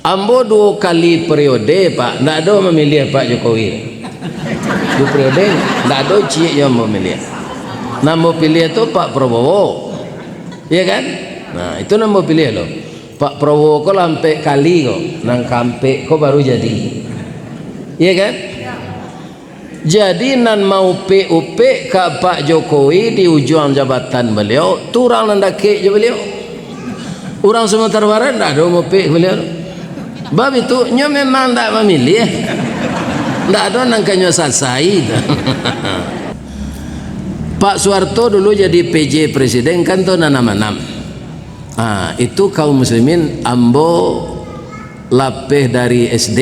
Ambo 2 kali periode Pak, ndak ada memilih Pak Jokowi. 2 periode ndak ada cik yang memilih. Nambo pilih itu Pak Prabowo. Iya kan? Nah, itu nambo pilih loh. Pak Prabowo kok lampe kali kok, nang kampe kok baru jadi. Iya kan? Jadi nan mau PUP ke Pak Jokowi di ujung jabatan beliau, tu orang nandake je beliau. Orang Sumatera Barat tak ada mau PUP beliau. Bab itu nyo memang tak memilih. Tak ada nangkanya selesai. Pak Soeharto dulu jadi PJ Presiden kan tu nanam-nanam. Itu kaum muslimin ambo lapeh dari SD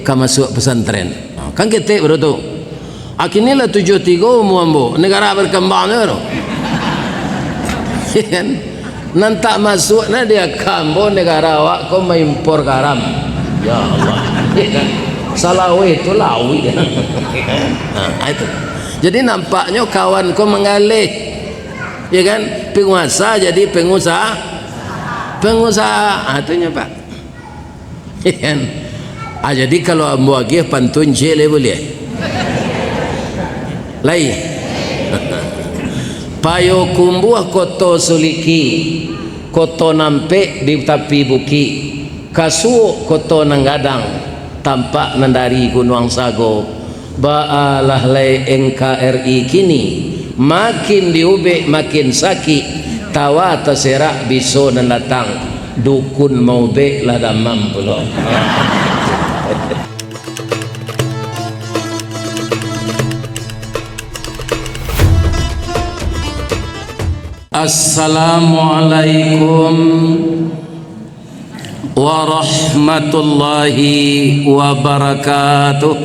ke masuk pesantren. Kan ketik bro tu. Akhirnya lah 73 ambo negara berkembang tu. Kan? Nanti masuk na dia kambo negara awak kau mengimpor garam. Ya Allah. Kan? Salawi itu lawi. Itu. Jadi nampaknya kawan kau mengalih. Ya kan? Penguasa jadi pengusaha. Itunya Pak. Ya kan? Jadi kalau ambo agih pantun jele boleh. Lai. Payo kumbuh koto suliki, koto nampe di tepi buki, kasu koto nanggadang, tampak nandari gunung sago. Baalah lay NKRI kini, makin diubek makin sakit, tawa terserak biso dan datang, dukun mau bek lah damam pula. Assalamualaikum warahmatullahi wabarakatuh.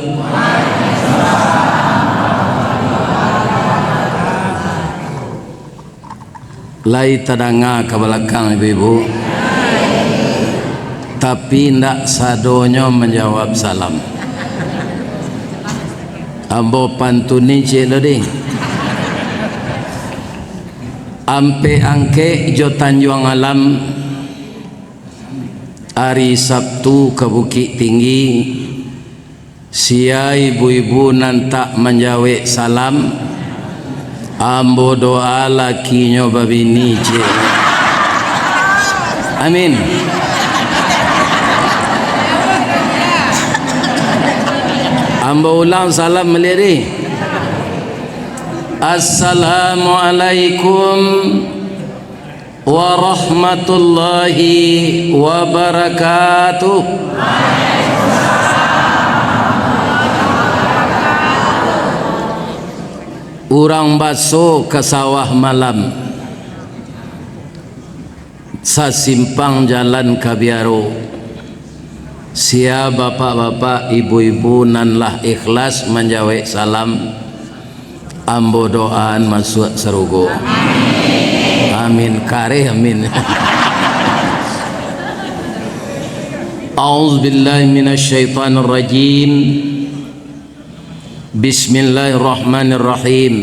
Lai tadanga ke belakang ibu-ibu, tapi ndak sadonyo menjawab salam. Ambo pantuni cik loding. Ampe angke jo Tanjung Alam hari Sabtu ke Bukit Tinggi, sia ibu-ibu nantak menjawab salam. Ambo doa lakinyo babini je. Amin. Ambo ulang salam meliri. Assalamualaikum warahmatullahi wabarakatuh. Urang baso ke sawah malam, sa simpang jalan Kabiaro. Sia bapak-bapak ibu-ibu nanlah ikhlas menjawab salam. Ambo doaan masuk serugo. Amin kare amin. A'udzubillahi minasyaitonir rajim. Bismillahirrahmanirrahim.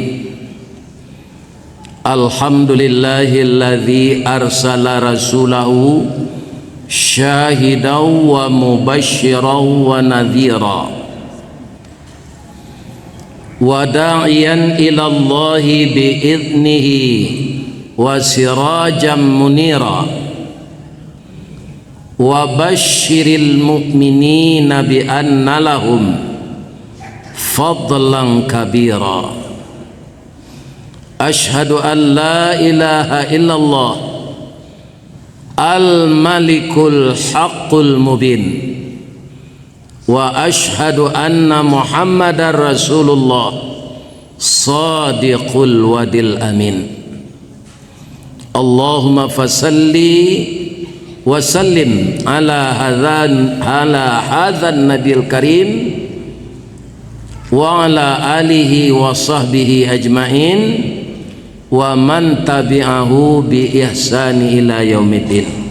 Alhamdulillahilladzi arsala rasulahu syahidan wa mubasysyiran wa nadhira. Wa da'iyan ila Allahi bi'idnihi wa sirajan munira wa basyiril mu'minina bi anna lahum fadlan kabira. Ashhadu an la ilaha illallah al-malikul haqqul mubin wa ashhadu anna Muhammadar Rasulullah sadiqul wadil amin. Allahumma fasalli wa sallim ala hadzal nabiyil karim wa ala alihi wa sahbihi ajmain wa man tabi'ahu bi ihsani ila yaumiddin.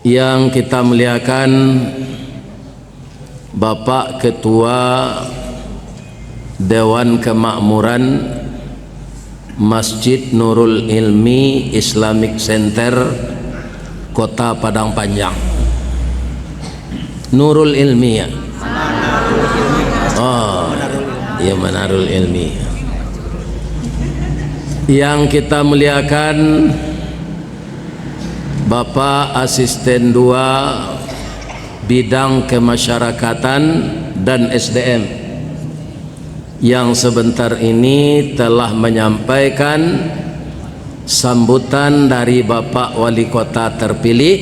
Yang kita muliakan Bapak Ketua Dewan Kemakmuran Masjid Nurul Ilmi Islamic Center Kota Padang Panjang. Nurul Ilmi ya. Oh, ya, Manarul Ilmi. Yang kita muliakan Bapak Asisten 2 Bidang Kemasyarakatan dan SDM yang sebentar ini telah menyampaikan sambutan dari Bapak Wali Kota terpilih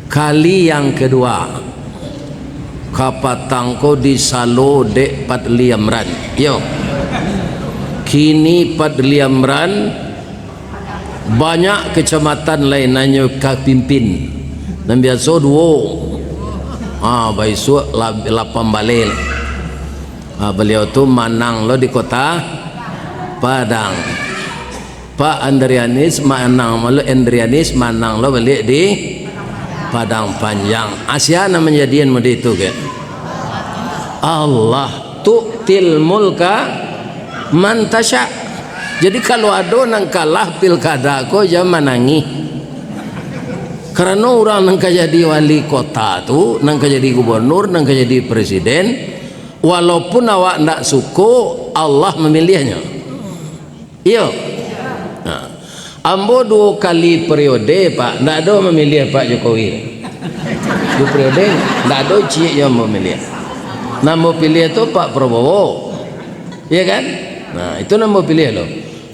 kali yang kedua. Kapatangko di Salo Dek Padliamran. Yo. Kini Padliamran banyak kecamatan lainnya kapimpin. Dan biasa dua. Baisu lapam balil. Beliau tu manang lo di kota Padang. Pak Andrianis manang lo Andrianis manang lo balik di Padang Panjang. Asyana menjadian mudi itu ke. Allah tu'til mulka man tasya. Jadi kalau ada nang kalah pilkada ko jangan menangi. Karena orang nang jadi wali kota tu, nang jadi gubernur, nang jadi presiden, walaupun awak ndak suka, Allah memilihnya. Iya. Nah, ambo 2 kali periode Pak, ndak ada memilih Pak Jokowi. 2 periode ndak ada cik yang memilih. Nama pilih itu Pak Prabowo. Iya kan? Nah, itu nama pilih loh.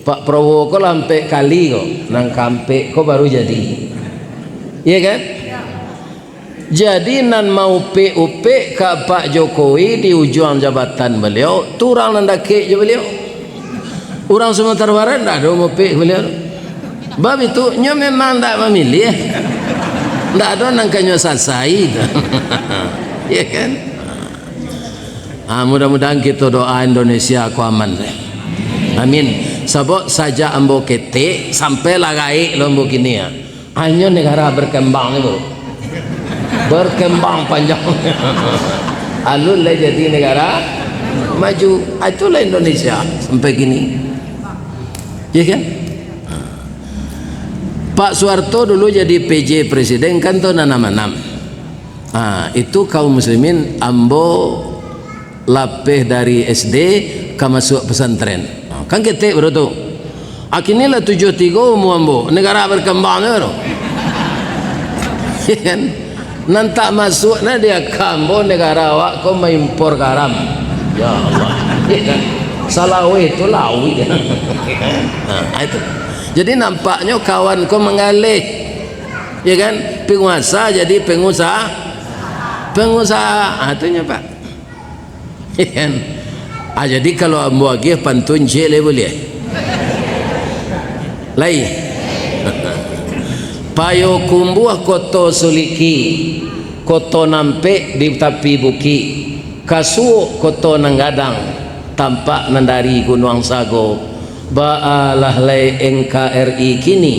Pak Prabowo kok lampe kali kok, nang kampe kok baru jadi. Iya kan? Jadi nan mau PUP ke Pak Jokowi di ujung jabatan beliau, tu orang nandake je beliau. Orang Sumatera Barat tak ada mau PUP beliau. Bab itu nyo memang tak memilih. Tak ada nang kanyo selesai. Iya kan? Mudah-mudahan kita doa Indonesia ku aman. Amin. Sebab saja ambo kete sampai lagai lombo kini ya. Hanya negara berkembang ni bro. Berkembang panjang. Alun lah jadi negara maju. Itulah Indonesia sampai gini. Ya kan? Pak Soeharto dulu jadi PJ presiden kan tu nanam-nanam. Itu kaum muslimin ambo lapeh dari SD ke masuk pesantren. Kan ketek bro tu. Akhirnya lah 73 ambo negara berkembang ni bro. Ya kan? Nanti masuk na dia kambo negara awak kau mengimpor garam. Ya Allah. Ya kan? Salawi itu lawi. Itu. Jadi nampaknya kawan kau mengalih. Ya kan? Penguasa jadi pengusaha. Pengusaha. Itunya Pak. Ya kan? Jadi kalau ambo lagi pantun jele boleh. Lai. Payo kumbuah koto suliki, koto nampe di tapi buki, kasu koto nanggadang, tampak nandari gunung sago, baalah lay NKRI kini,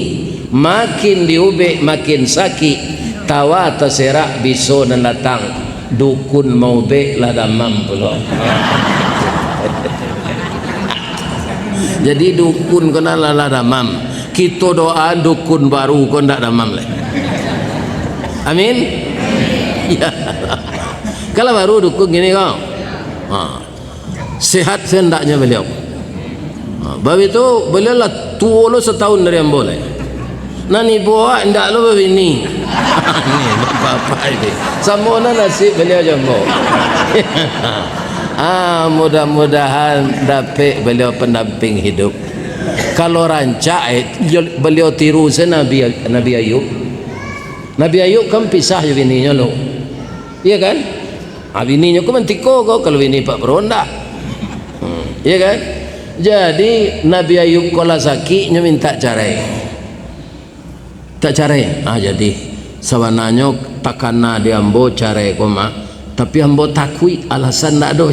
makin diube makin sakit, tawa terserak biso dan datang, dukun mau be lada mampulo. Jadi dukun kena lada mam. Kita doa dukun baru kau ndak damam leh. Amin. Ya. Kalau baru dukun gini kau, sehat sendaknya beliau. Babi itu beliau lah tua lo setahun dari ambo leh. Nani buah ndak lo begini. Ini bapak ini. Samona nasib beliau jambo. Mudah-mudahan dapat beliau pendamping hidup. Kalau rancak beliau tiru Nabi Ayub. Nabi Ayub kan pisah je bininya lo. Iya kan? Bininya ku mentiko kau kalau bini Pak Beronda. Iya kan? Jadi Nabi Ayub kalau sakit nya minta cerai. Tak cerai. Jadi sebenarnya takana dia ambo cerai koma. Tapi ambo takui alasan tak ada.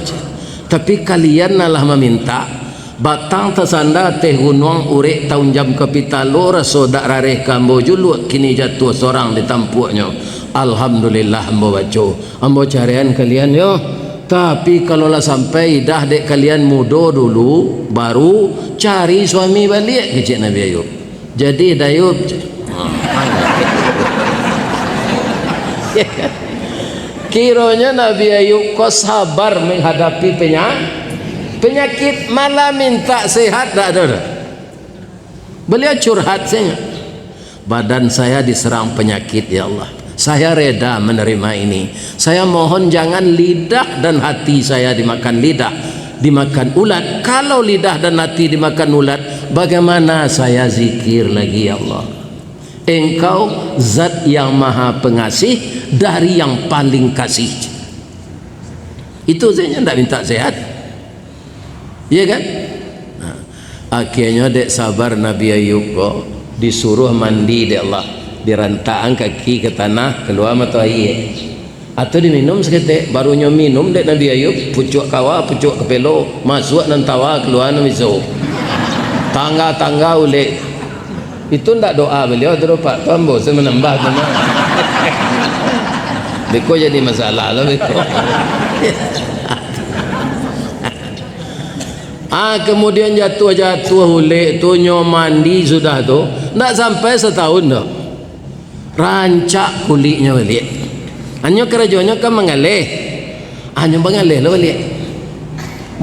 Tapi kalian nalah meminta batang tersanda teh gunung urek tahun jam kapitalo raso dak rareh kambo julu kini jatuh seorang di tampuknya. Alhamdulillah ambo baco ambo carian kalian yo. Tapi kalau lah sampai dah dek kalian muda dulu baru cari suami balik kecik Nabi Ayub. Jadi Dayub Kiranya Nabi Ayub kau sabar menghadapi penyakit, malah minta sehat tak ada. Beliau curhat saja, badan saya diserang penyakit ya Allah, saya reda menerima ini. Saya mohon jangan lidah dan hati saya dimakan ulat. Kalau lidah dan hati dimakan ulat, bagaimana saya zikir lagi ya Allah? Engkau zat yang maha pengasih dari yang paling kasih. Itu saja, tidak minta sehat, ya kan? Nah, akhirnya dek sabar Nabi Ayub kok disuruh mandi dek Allah, dirantaan kaki ke tanah, keluar mata air, atau diminum seketik. Barunya minum dek Nabi Ayub, pucuk kawa pucuk kepelo masuk dan tawa keluar namiso tangga ulik. Itu ndak doa beliau terus Pak Tuan bosan menambah teman. Beko jadi masalah lah beko. Kemudian jatuh ulik tu mandi sudah tu ndak sampai setahun dah rancak kulitnya balik. Hanya kerajanya kan mengalih, hanya mengalih lah balik.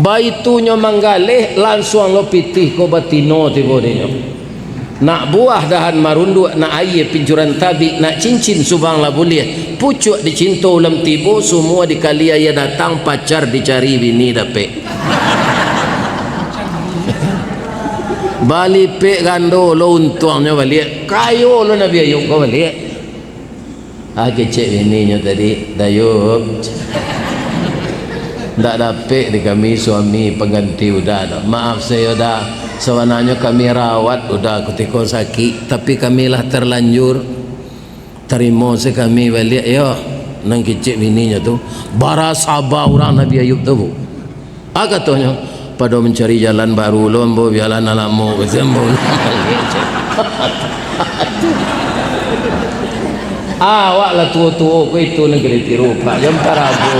Baitunya menggalih langsung lo pitih ko batino tiba dia. Nak buah dahan marundu, nak air pincuran tabi, nak cincin subang lah boleh. Pucuk dicinta ulam tibo, semua dikali ayah datang, pacar dicari bini dapet. Balik pek gando lo untuangnya balik. Kayo lo Nabi Ayub kau balik. Kecek bininya tadi, Dayub. Tak dapet di kami suami pengganti udah. Maaf saya dah. Sebenarnya kami rawat udah ketika sakit, tapi kamilah terlanjur terima kami balik ya. Nang kecik bininya tu bara sabah orang Nabi Ayub tu. Katanya pada mencari jalan baru lo ambo jalan alamu kesembo. Awak lah tua-tua ko itu negeri tiru Pak jam parabu.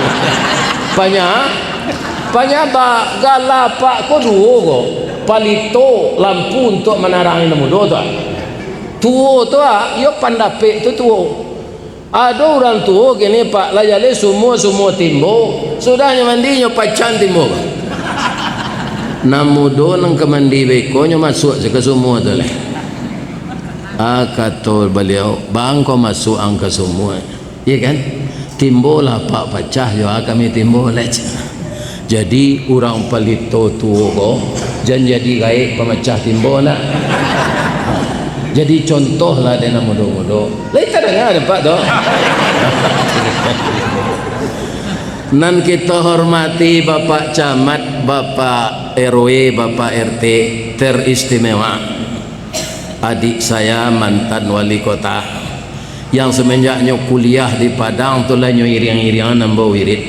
Banyak galak Pak ko dua ko. Palito lampu untuk menerangi namudo tu. Tuo tu yo pandape tu tuo. Ada orang tuo gini Pak layale semua timbo. Sudahnya mandinya pacan timbo. Namudo nang kemandi beko nya masuk ke semua tu leh. Kata beliau, bang kau masuk angka semua. Ya kan? Timbo lah Pak pecah yo kami timbo leh. Jadi orang palito tuo ko jangan jadi gaib pemecah timbo nak. Jadi contoh lah dia nak mudo-mudo. Kita dengar Pak doh. Nan kita hormati Bapak Camat, Bapak RW, Bapak RT teristimewa. Adik saya mantan wali kota yang semenjaknya kuliah di Padang tu lah nyo iriang-iriang nambah wirid.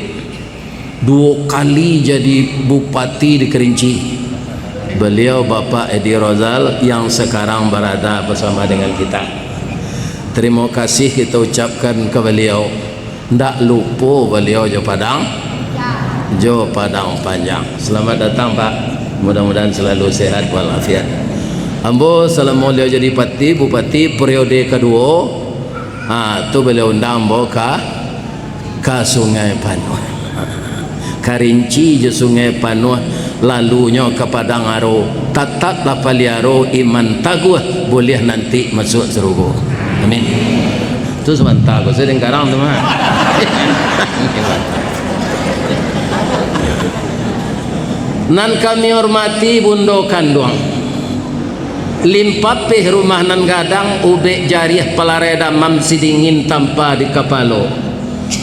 2 kali jadi bupati di Kerinci. Beliau Bapak Edi Rozal yang sekarang berada bersama dengan kita. Terima kasih kita ucapkan ke beliau. Ndak lupa beliau Jo Padang panjang. Selamat datang Pak. Mudah-mudahan selalu sehat walafiat. Ambo selama beliau jadi bupati periode kedua. Tu beliau undang ambo ke Sungai Panuh. Karinci je Sungai Panuh, lalunya ke Padang Aro, tatatlah paliaro iman taguh boleh nanti masuk surga. Amin. Itu sebentar kau sedang karang tu mah. Nan kami hormati Bundo Kanduang, limpapih rumah nan gadang ubek jariah pelareda mamsi dingin tanpa di kapalo.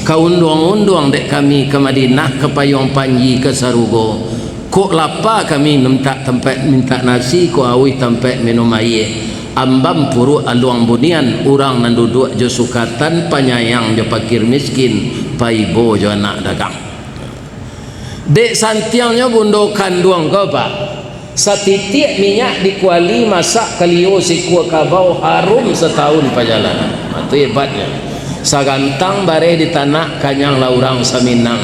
Kau unduang-unduang dek kami ke Madinah, ke Payung Panji, ke Sarugo. Kok lapa kami minta tempat minta nasi, kok awih tempat minum air. Ambam puru aluang bunian, orang nan duduk jo sukatan, penyayang jo pakir miskin, paibo jo anak dagang. Dek santiangnya Bundo Kanduang kau Pak. Satitik minyak dikuali masak kalio sikua kabau harum setahun perjalanan. Itu hebatnya. Sagantang bare di tanah kanyang laurang saminang.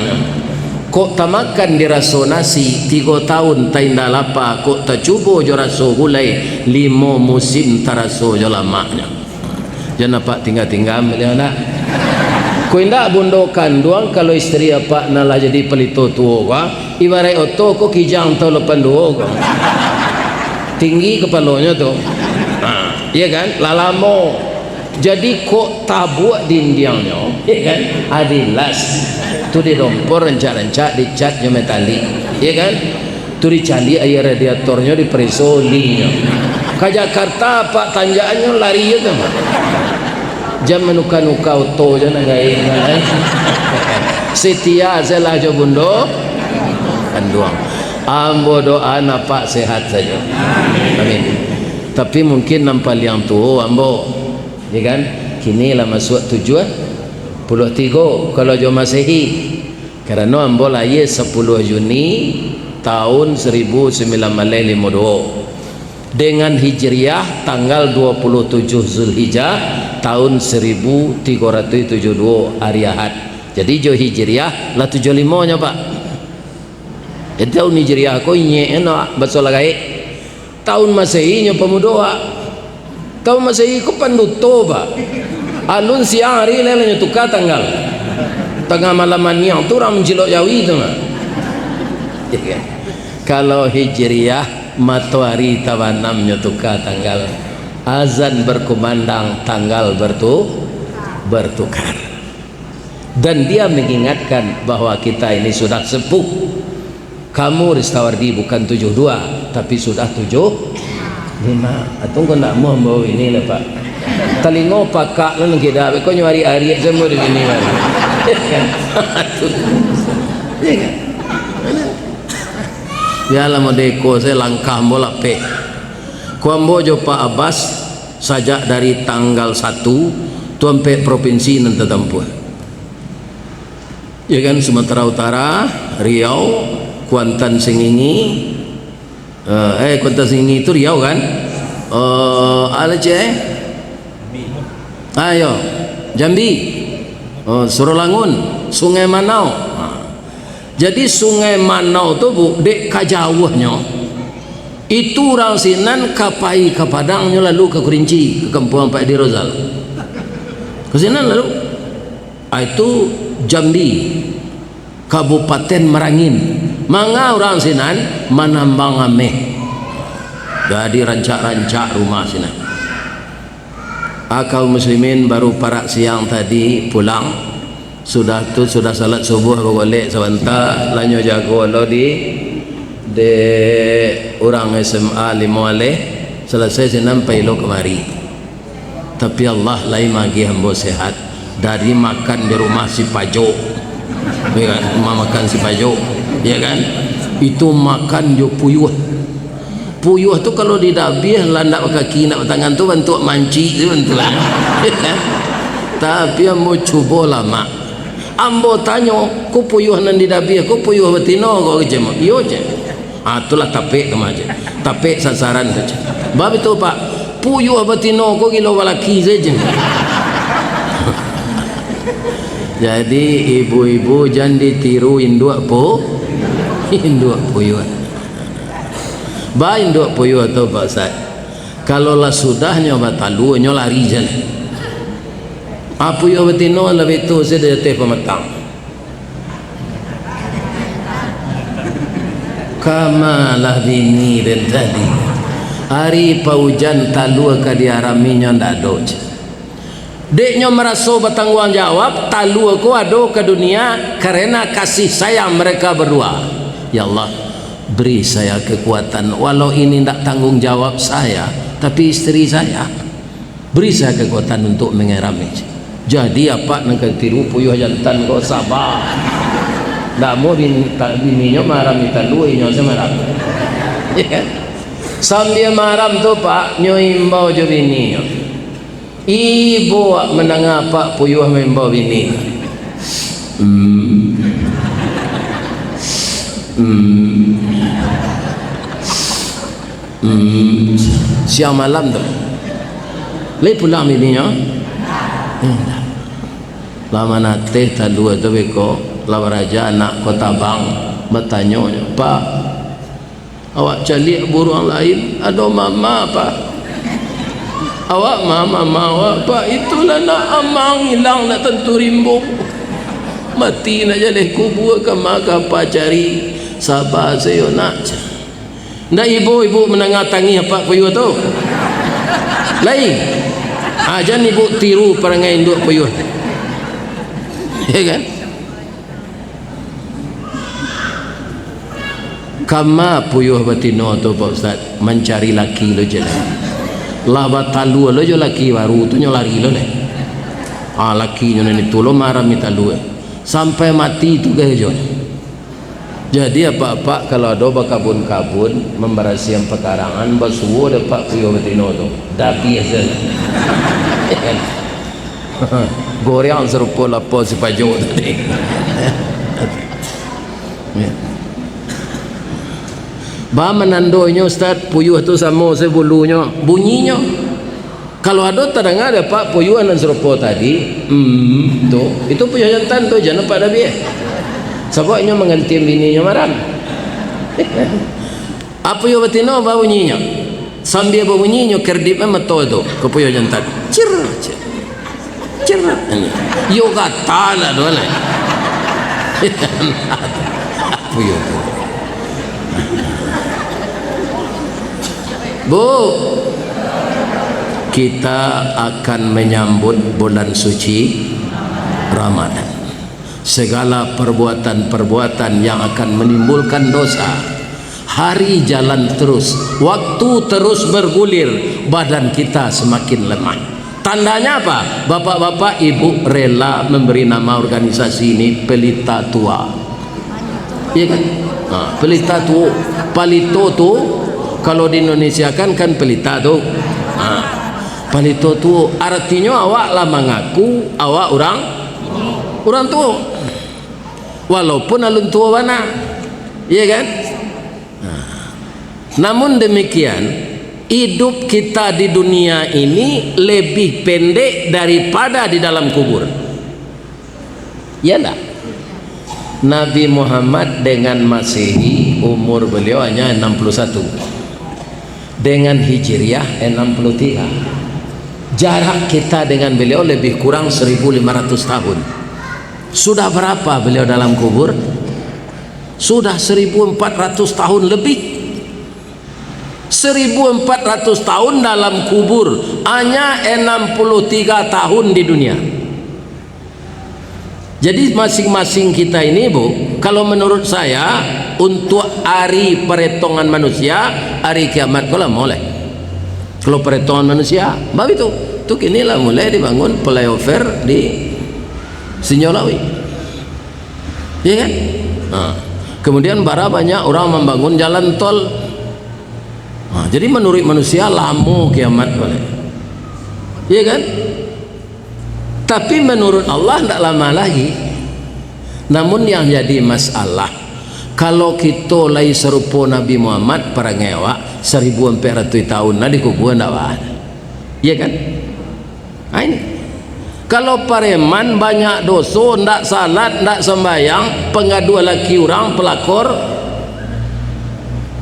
Kok tamakan diraso nasi 3 tahun tainda lapa, kok tacubo jo raso gulai 5 musim taraso jo lamaknya. Jangan Pak tinggal beliau nak. Ko indak bundo kanduang kalau istri apa nalah jadi pelito tuo ka ibarat oto ko kijang to lepan duo ko tinggi kepalanya tu iya kan lalamo jadi kok tabuak dindiangnya iya kan adilas tu di dompor rencak-rencak dicat jo metalik iya kan tu dicali air radiatornya di presolinya ke Jakarta pak tanjakannya lari itu mah jam menuka-nuka auto je nak gaya setia selah jo bundo kanduang ambo doa napak sehat saja amin tapi mungkin nampal yang tu ambo ya kan kini lah masuk 73 kalau jo Masehi kerana ambo lahir 10 Juni tahun 1952 dengan Hijriah tanggal 27 Zulhijjah tahun 1372 hari Ahad. Jadi jo Hijriah lah 75 nya pak. Jadi tahun Hijriah ko nye enak basol gae. Tahun Masehi nya pemudoa. Tahun Masehi ko panduto pak. Alun siang hari lelanya tukar tanggal. Tengah malaman yang tu orang menjilok jawi tu mah. Kalau Hijriah matahari tawanamnya tukar tanggal azan berkumandang tanggal bertukar dan dia mengingatkan bahwa kita ini sudah sepuh kamu Ristawardi bukan 72 tapi sudah 75 atau kau nak mau bawa ini lah pak telingo pakak lah kita kau nyari hari semua di sini kan biarlah modeko saya langkah bola pe kuambo jo Pak Abbas sajak dari tanggal 1 tuampe provinsi nanti tempuh ya kan Sumatera Utara Riau Kuantan Sengingi Kuantan Sengingi itu Riau kan ada ayo Jambi Surolangun Sungai Manau. Jadi Sungai Manau tu bu dek kajawahnya itu orang sinan kapai ke Padangnya lalu ke Kerinci ke Kampung Pak Edi Rozal ke sinan lalu itu Jambi Kabupaten Merangin manga orang sinan manambang ameh jadi rancak-rancak rumah sinan kaum muslimin baru parak siang tadi pulang sudah salat subuh boleh sebentar lanyo jago lo di orang SMA 5 aleh selesai sampai lo kemari tapi Allah lain magi hamba sehat dari makan di rumah si Pajo ya kan rumah makan si Pajo ya kan itu makan jo puyuh tu kalau di dabih landak kaki nak tangan tu bantu manci tu bantu lah tapi mau cuba lama ambo tanya ku puyuh nan di dabih ku puyuh betino kau kerja mah iyo je itulah tapek kemaje tapek sasaran saja bab itu pak puyuh betino kau gilo walaki saja jadi ibu-ibu jangan ditiru induk puyuh ba induk puyuh tu pak Ustaz kalau lah sudah nyoba talu nyo lari jalan apa yang betino lebih tu saya dah teh pemetang kamalah bini dan tadi hari paujan talu ke diaraminya ndak ada deknya merasa bertanggung jawab talu aku ada ke dunia karena kasih sayang mereka berdua ya Allah beri saya kekuatan walau ini ndak tanggung jawab saya tapi istri saya beri saya kekuatan untuk mengerami jadi apa nak tiru puyuh jantan kau sabar tak mau bininya marah minta lu inyo semarang sambil marah tu pak nyoimbau jo bininya ibu menangah pak puyuh membau bini siang malam tu le pulang bininya lama nate tadua tu beko lawan raja anak kota bang bertanya pak awak cari burung lain ada mama apa Awak mama awak pak itulah nak amang hilang nak tentu rimbo. Mati nak jalih kubur ke maka apa cari sabar saya nak. Ndak ibu menengah tangi apa puyuh tu. Lain. Jangan ibu tiru perangai induk puyuh. Ya kan? Kama puyuh batino tu Pak Ustaz mencari laki lo je. Lah batalu lo je laki baru tu nyo lari lo le. Laki nyo ni tu lo marah minta lu. Sampai mati tu ke jo. Jadi apa-apa kalau ada bakabun-kabun memberasi yang pekarangan basuh dapat puyuh batino tu. Dah biasa. Goreng serupa lapo si pajuk tadi. Bah menandonya Ustaz puyuh tu sama sebulunya bunyinya. Kalau ada terdengar ada pak puyuh dan serupa tadi, tu itu puyuh jantan tu jangan pada biar. Sebabnya mengganti bininya maram. Apa puyuh betina bah bunyinya. Sambil bunyinya kerdipnya metol tu ke puyuh jantan. Cir cir. Cir. Yo kata lah doa lah. Puyuh tu. Bu, kita akan menyambut bulan suci Ramadan. Segala perbuatan-perbuatan yang akan menimbulkan dosa, hari jalan terus, waktu terus bergulir, badan kita semakin lemah. Tandanya apa? Bapak-bapak, ibu rela memberi nama organisasi ini Pelita Tua. Iya kan? Pelita Tua, Palito tu kalau di Indonesia kan pelita tu. Palito tu artinya awak lah mengaku awak orang tua. Walaupun alun tua mana. Iya kan? Namun demikian, hidup kita di dunia ini lebih pendek daripada di dalam kubur. Ya enggak? Nabi Muhammad dengan Masehi umur beliau hanya 61. Dengan Hijriah 63. Jarak kita dengan beliau lebih kurang 1500 tahun. Sudah berapa beliau dalam kubur? Sudah 1400 tahun lebih. 1400 tahun dalam kubur, hanya 63 tahun di dunia. Jadi masing-masing kita ini Bu, kalau menurut saya untuk hari perhitungan manusia, hari kiamat kalau mulai. Kalau perhitungan manusia, bab itu kini lah mulai dibangun flyover di Sinyolawi. Ya kan? Kemudian banyak orang membangun jalan tol. Jadi menurut manusia lama kiamat boleh. Ya kan? Tapi menurut Allah tidak lama lagi. Namun yang jadi masalah, kalau kita lagi serupa Nabi Muhammad para ngewa 1400 tahun di kubur tidak ada. Ya kan? Ini kalau pareman banyak dosa, tidak salat, tidak sembahyang, pengadu laki orang pelakor,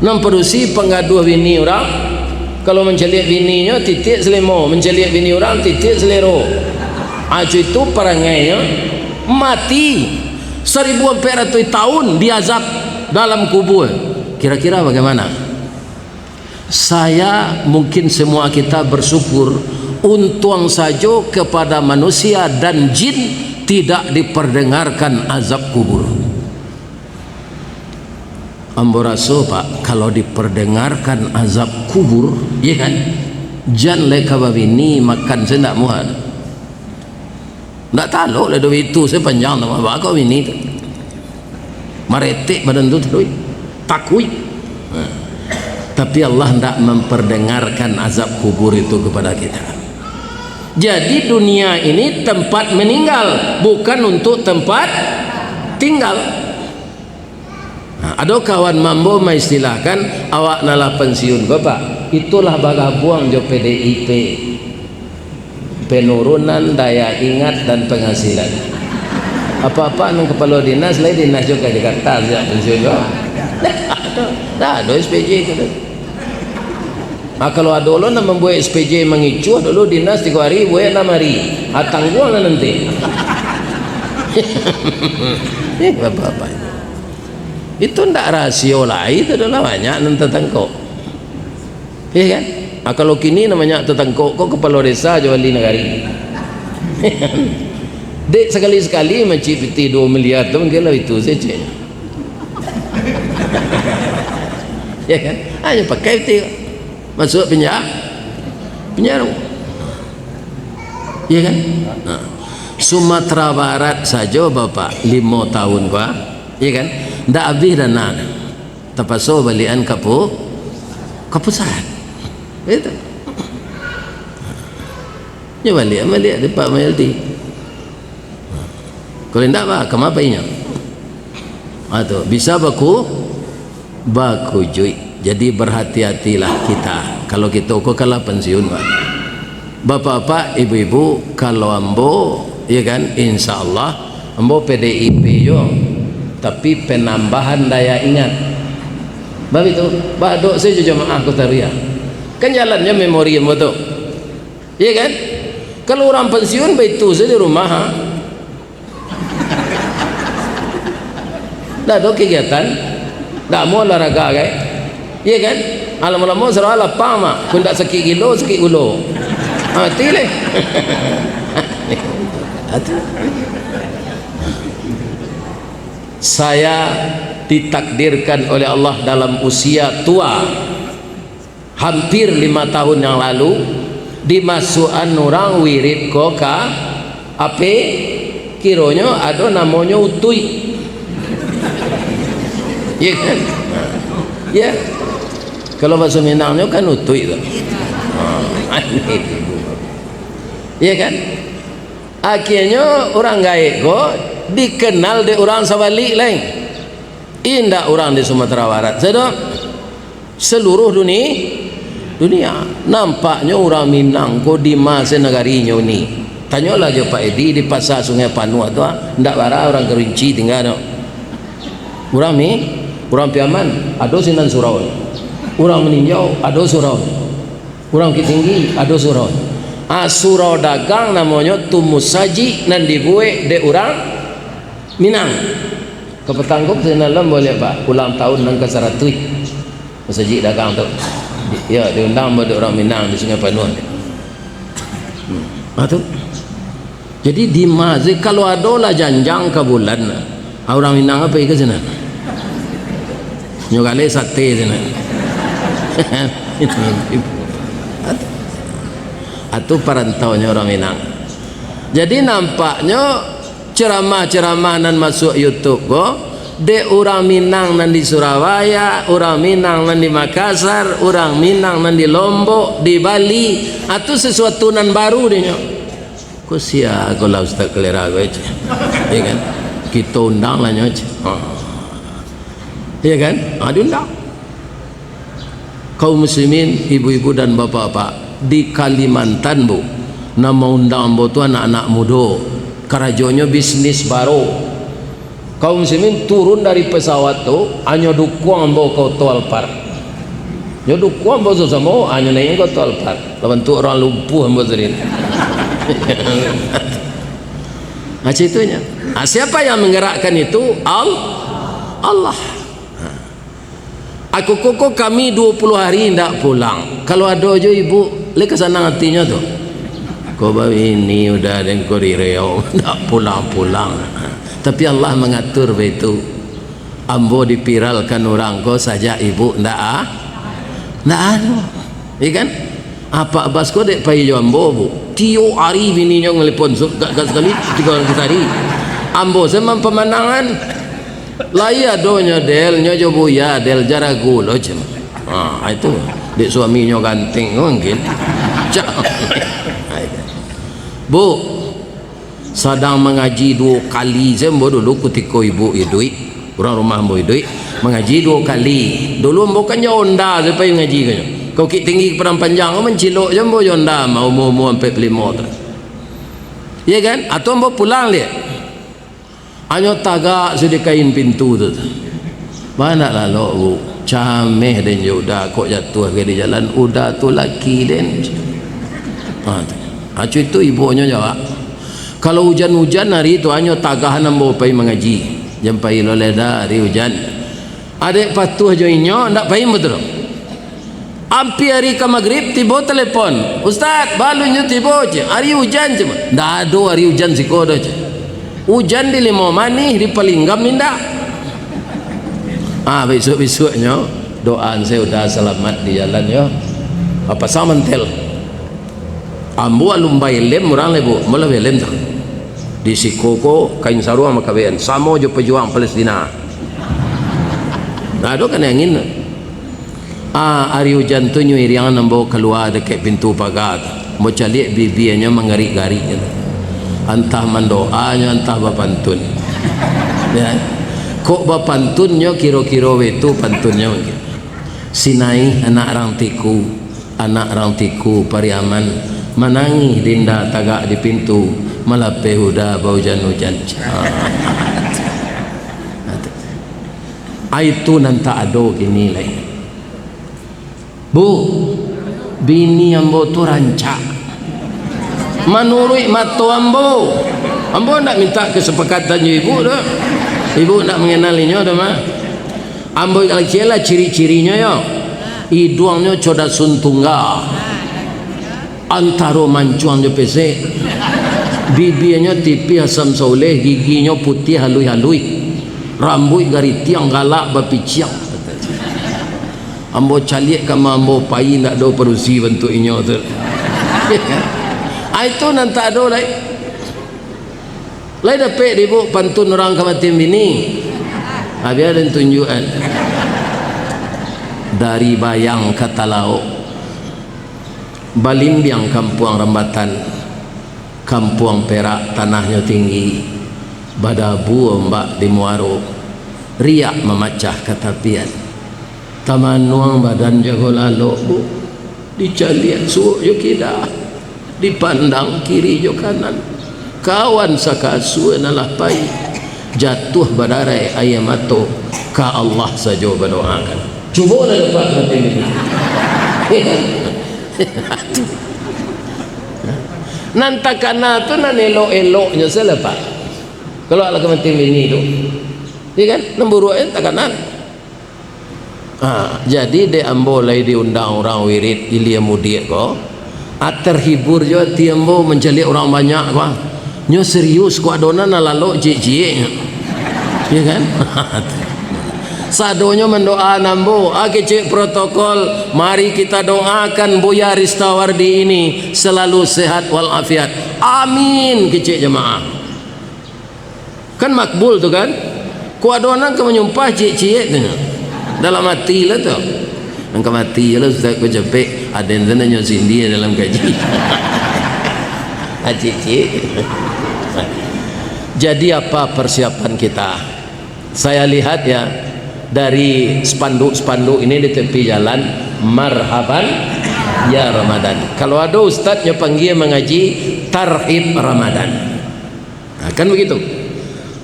memperusi pengadu bini orang. Kalau menceliak bininya titik selemo, menceliak bini orang titik selero. Acu itu perangainya mati 1400 tahun diazab dalam kubur. Kira-kira bagaimana? Saya mungkin semua kita bersyukur untung saja kepada manusia dan jin tidak diperdengarkan azab kubur. Amboraso Pak, kalau diperdengarkan azab kubur, ya kan? Jan leka babini makan saya tidak muat. Tak tahu lah duit itu saya panjang nama bakau ini tu. Maretik badan tu duit takui. Tapi Allah tidak memperdengarkan azab kubur itu kepada kita. Jadi dunia ini tempat meninggal, bukan untuk tempat tinggal. Ada kawan mambo mengistilahkan awak nalah pensiun Bapak. Itulah bagabuang jo PDIP. Penurunan daya ingat dan penghasilan. Apa-apa nang kepala dinas lain dinas juga Jakarta sejak pensiun juga. Dah, SPJ itu. Kalau ada orang nak membuat SPJ mengicuh dulu dinas 3 hari buat 6 hari. Tanggung lah nanti. Bapak-bapak. Itu ndak rasio lah, itu adalah banyak nan tetangkok. Iya kan? Kalau kini namanya tetangkok kok kepala desa jual di negari. Dek sekali-sekali mencipti 2 miliar tu mungkin lah itu saja. Ya kan? Hanya pakai itu masuk penjara. Ya kan? Nah. Sumatera Barat saja bapak 5 tahun gua, ya kan? Ndak habis dana. Terpaksa balian ke pusat. Itu. Ya balik di Pak Mayalti. Kalau ndak apa, kenapa ini? Atau bisa baku jui. Jadi berhati-hatilah kita. Kalau kita kok kalah pensiun pak. Bapak-bapak, ibu-ibu, kalau ambo, ya kan, insya Allah ambo PDIP yo, tapi penambahan daya ingat. Bab itu, badok saya jemaah Kota Ria. Kan jalannya memori ambo tu, ya kan? Kalau orang pensiun begitu saja di rumah, ha? Dah ada kegiatan, dah mau olahraga kan? Ya kan? Alam-alam serah lapang mak, kun tak sakit kilo, sakit ulo. Mati leh. Saya ditakdirkan oleh Allah dalam usia tua, hampir 5 tahun yang lalu, dimasukan orang wirid koka, apa? Kironya ada namanya utui. Ya kan? Ya. Kalau bahasa Minangnya kan utui tu. Ya kan? Akhirnya orang gaib kok dikenal di orang sabalik lain. Indah orang di Sumatera Barat. Seluruh dunia nampaknya orang Minang kok di masa negarinya ni. Tanyalah je Pak Edi di pasar Sungai Panu tu, ndak bara orang Kerinci tinggal. Orang Piaman ada sinan surau. Orang Meninjau ada surau. Orang Kitinggi ada surau. Surau dagang namanya Tumusaji nan dibuat de orang Minang. Kepetanggup senalam boleh pak ulang tahun nang ke 100 Musaji dagang tu. Ya diundang pada orang Minang di Sungai Panuan. Tu. Jadi di masjid kalau ada lah janjang ke bulan orang Minang apa ke sana? Nyogale sate sana. Atau perantaunya orang Minang. Jadi nampaknya ceramah-ceramah nan masuk YouTube kok de orang Minang nan di Surabaya, orang Minang nan di Makassar, orang Minang nan di Lombok, di Bali, atau sesuatu nan baru dia. Kok sia kalau Ustaz kelera gue aja. Ya kan? Kita undang lah nyonya. Ya kan? Diundang. Kaum muslimin, ibu-ibu dan bapak-bapak di Kalimantan bu, nama undang bu tu anak-anak muda, kerajonyo bisnis baru. Kaum muslimin turun dari pesawat tu, hanya dukung bu kau tol park. Hanya dukung bu sama, hanya naik kau tol park. Lawan tu orang lumpuh bu serin. Macam itunya. Siapa yang menggerakkan itu? Allah. Aku koko kami 20 hari tidak pulang. Kalau ada aja ibu, lek kesana hatinya tu. Kau bawa ini udah ada yang kori Riau, tidak pulang-pulang. Tapi Allah mengatur begitu. Ambo dipiralkan orang kau saja ibu tidak ada. Iya kan? Apa abas kau dek pakai ambo bu? Tio hari bininya ngelepon gak sekali 3 hari. Ambo sama pemandangan. Lai adonya del nyojo buya del jaragu lo cem. Itu dek suaminya ganteng mungkin. Bu sedang mengaji 2 kali sembo dulu ketika ibu idui orang rumah ibu idui mengaji 2 kali. Dulu bukannya onda supaya ngaji kan. Kau kit tinggi perang panjang kau mencilok sembo onda mau sampai 5 terus. Ya kan? Atau mau pulang lihat. Hanya tagak sudah kain pintu tu. Mana lah lo bu? cameh dan udah kok jatuh ke di jalan, udah tu laki den. Acu itu ibunya jawab, kalau hujan-hujan hari itu hanya tagahan ambo pai mengaji, jampai loleda hari hujan. Adek patuh jo inyo ndak pai betul. Ampi hari ke maghrib tiba telepon, Ustaz balunya tiba je, hari hujan je. Ndak ada hari hujan sikodo je. Hujan di Limau Manis, di Palinggam minda. Besok-besoknya doaan saya udah selamat di jalan yo. Apa sama mentel? Ambo alumbai lem orang lebu, malah lem tak. Di Sikoko kain sarung sama kawian, sama jo pejuang Palestina. Nah, do kan yang ini. Hari hujan tu nyuir yang nambo keluar dekat pintu pagar. Mau cari bibianya mengarik-garik. Entah mendoanya, entah bapantun. Ya. Kok bapantunnya kira-kira itu pantunnya mungkin. Sinai anak orang tiku pariaman menangi dinda tagak di pintu malape huda bau hujan-hujan. Itu nanta ado kini lagi. Bu, bini ambo tu rancak. Menurut mato ambo nak minta kesepakatan ibu dah. Ibu nak mengenalinya dah mah. Ambo kalau ciri-cirinya yo, hidungnya coda suntungga, antaro mancuang je pesek, bibirnya tipis asam soleh, giginya putih halui-halui, rambut garitiang galak bapiciang. Ambo caliak kama ambo pai nak do perusi bentuk inyo tu. Itu nanti ada lagi. Lai dapat ibu pantun orang kamatim bini. Habis ada tunjukan dari bayang kata lauk, Balimbiang Kampung Rambatan, Kampung Perak tanahnya tinggi, badabu ombak di Muaro, riak memacah ketapian, taman nuang badan jago lalu bu, dicalian suuk yo kidah, dipandang kiri jo kanan, kawan sakasu nalah pai, jatuh badarai ayam ato, ka Allah saja berdoakan. Cuba nak dapat hati ini. Nantakana tu nan elok-eloknya selepas. Kalau ala kemati ini tu, iya kan? Nemburu takanan. Jadi de ambo lay diundang orang wirid ilia mudir ko. Terhibur jo tiambo mencari orang banyak ko. Nyo serius ko adonan lalu cie-cie. Iya kan? Sadonya mendoa nambo cek protokol, mari kita doakan Buya Ristawardi ini selalu sehat walafiat, amin. Kecek jemaah kan makbul tu kan, kuadonan ke menyumpah cek dalam hati lah tu, angka mati lah Ustaz ku capek ada yang nanya sindi dalam gaji. Cek. Jadi apa persiapan kita? Saya lihat ya dari spanduk-spanduk ini di tepi jalan, marhaban ya Ramadan. Kalau ada ustaznya panggil mengaji tarhib Ramadan. Kan begitu.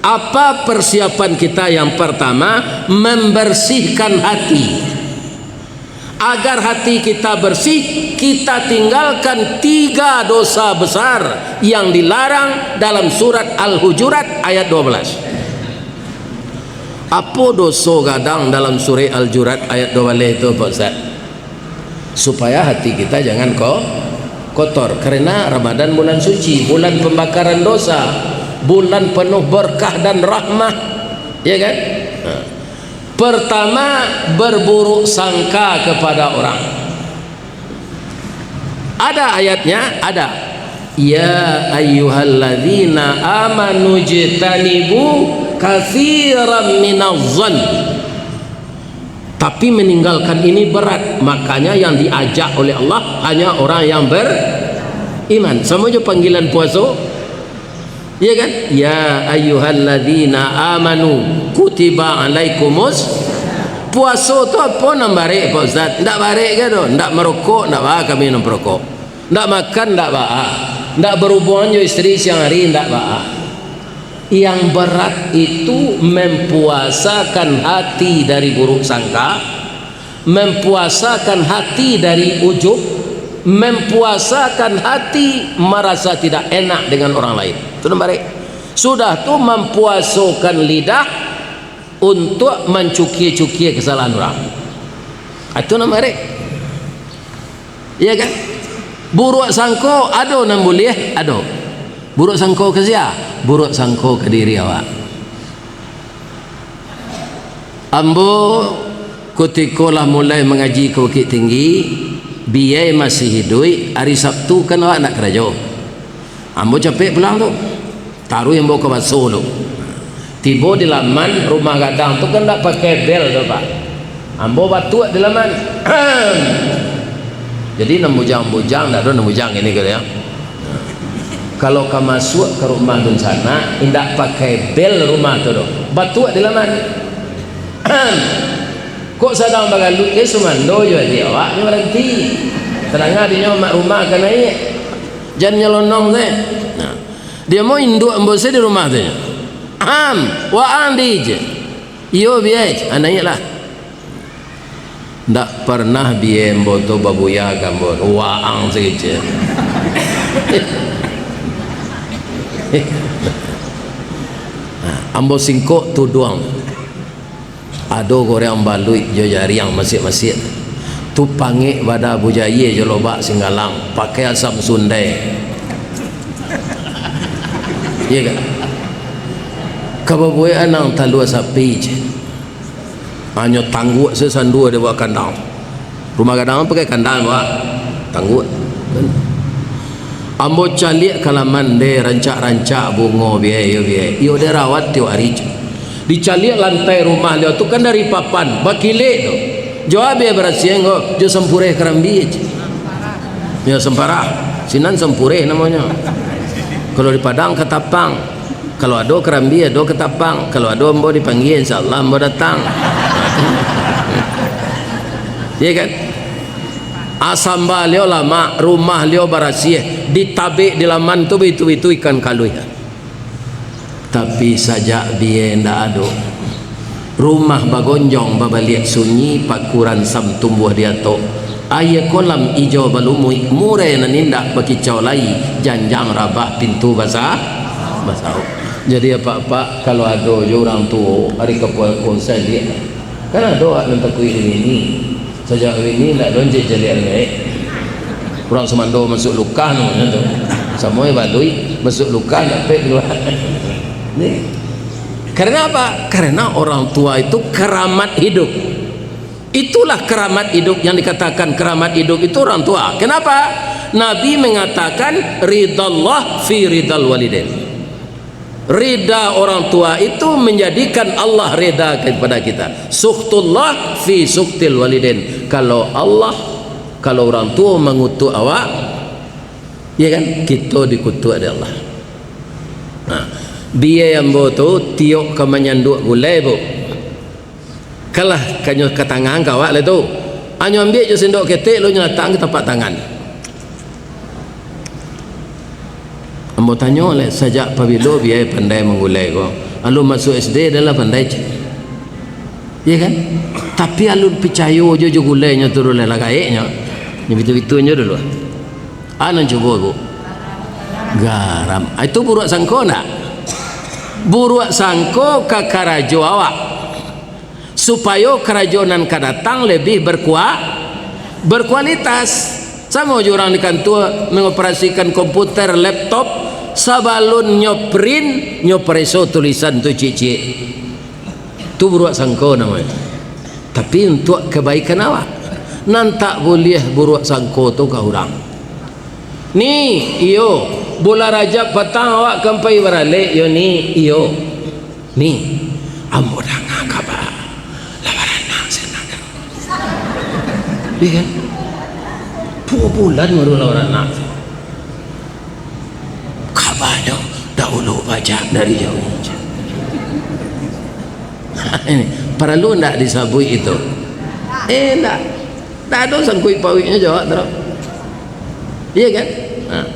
Apa persiapan kita? Yang pertama, membersihkan hati. Agar hati kita bersih, kita tinggalkan 3 dosa besar yang dilarang dalam surat Al-Hujurat ayat 12. Apa dosa gadang dalam surah Al-Jurat ayat 12 itu Pak Ustaz? Supaya hati kita jangan kotor, karena Ramadan bulan suci, bulan pembakaran dosa, bulan penuh berkah dan rahmah, ya kan? Pertama, berburuk sangka kepada orang. Ada ayatnya, ada. Ya ayyuhalladzina amanu jtanibu katsiran minadh-dhann. Tapi meninggalkan ini berat, makanya yang diajak oleh Allah hanya orang yang beriman. Sama je panggilan puasa, ya kan? Ya ayyuhalladzina amanu kutiba alaikumus. Puasa tu apa nak barek Pak Ustaz? Ndak barek ke tu? Ndak merokok, ndak bah kami minum perokok. Ndak makan, ndak bah. Ndak berhubungan dengan isteri siang hari, ndak bah. Yang berat itu mempuasakan hati dari buruk sangka, mempuasakan hati dari ujub, mempuasakan hati merasa tidak enak dengan orang lain. Itu nombor sudah tu mempuasakan lidah untuk mencuki-cuki kesalahan orang. Itu nombor iya kan? Buruk sangko ada nan boleh ada. Buruk sangko ke siapa? Buruk sangko ke diri awak. Ambo ketika lah mulai mengaji ke Bukit Tinggi, biaya masih hidup. Hari Sabtu kan awak nak kerja. Ambo capek pulang tu, taruh yang bawa ke basuh tu. Tiba di laman rumah gadang tu kan tak pakai bel tu pak. Ambo batuk di laman. Jadi nembujang-bujang, tak ada nembujang ini kali ya. Kalau kamu masuk ke rumah dun sana, tidak pakai bel rumah tu doh. Batuk di laman. Kok sedang bagalu ke sumando yo dia awak ni berhenti. Terangah dia mak rumah kan naik. Jangan nyelonong teh. Nah, dia mau induk embose di rumah tu. Wa andi je. Yo biai, anaknya lah. Tak pernah biar boto babuya gambar waang saja. Ambo singkok tu doang. Ada orang balui jo jari yang masih tu panggil pada bujaya jo lobak Singgalang pakai asam sundai. Iya kan? Kababuya nang talua sapi je. Hanya tangguh sesandua dia buat kandang. Rumah kandang pakai kandang buat tangguh. Ambo calik kalaman de rancak-rancak bunga biaya. Iyo dia rawat tiap hari. Dicalik lantai rumah dia tu kan dari papan bakilik tu. Jawab dia berasiang kok jo sempureh kerambi je. Ya semparah. Sinan sempureh namanya. Kalau di Padang ketapang. Kalau ada kerambi ada ketapang. Kalau ada ambo dipanggil insyaallah ambo datang. Ya kan? Asam balio lama rumah lio barasieh ditabik di laman tu itu ikan kalui. Tapi sajak biye ndak ada. Rumah bagonjong babaliak sunyi pakuran sam tumbuh dia to. Ayah kolam ijo balumui mure nanindak bakicau lai janjang rabah pintu basah. Jadi apa-apa kalau ada orang tua hari kepuasan saya dia kan ada nak takui ini sejak ini nak lonjek jalian naik orang semando masuk luka namanya tu semua balui masuk luka nak pek keluar ni karena apa? Karena orang tua itu keramat hidup. Itulah keramat hidup yang dikatakan keramat hidup itu orang tua. Kenapa? Nabi mengatakan ridallah fi ridal walidain. Rida orang tua itu menjadikan Allah reda kepada kita. Sukhtullah fi suktil walidain. Kalau Allah, kalau orang tua mengutuk awak, ya kan, kita dikutuk oleh Allah. Nah, biaya yang tu tiok ke menyanduk gulai bu. Kalah kanyo ke tangan kawak le tu. Anyo ambil je sendok ketek lu nyatang ke tempat tangan. Ambo tanya oleh sejak pabilo biaya pandai menggulai kau. Alun masuk SD adalah pandai je. Ya kan? Tapi alun percaya je gulainya turun le lagaiknya. Ni betul-betulnya dulu. Anan cuba bu. Garam. Itu buruk sangko nak? Buruk sangko ke karajo awak. Supaya kerajonan kadatang lebih berkualitas. Sama je orang di kantor mengoperasikan komputer, laptop, sabalun nyopreso tulisan tu cik-cik. Tu buruk sangko namanya. Tapi untuk kebaikan awak. Nan tak boleh buruk sangko tu ke orang. Ni iyo bola Rajab petang awak kampai beralik yo ni iyo. Ni ambo dah ngakaba. Lawaran nang senang. Iya kan? 2 bulan baru lawaran nang. Kabarnya dahulu baca dari jauh. Ini perlu nak disabui itu? Tak. Tak ada sangkui pawiknya jawab terus. Iya kan? Nah,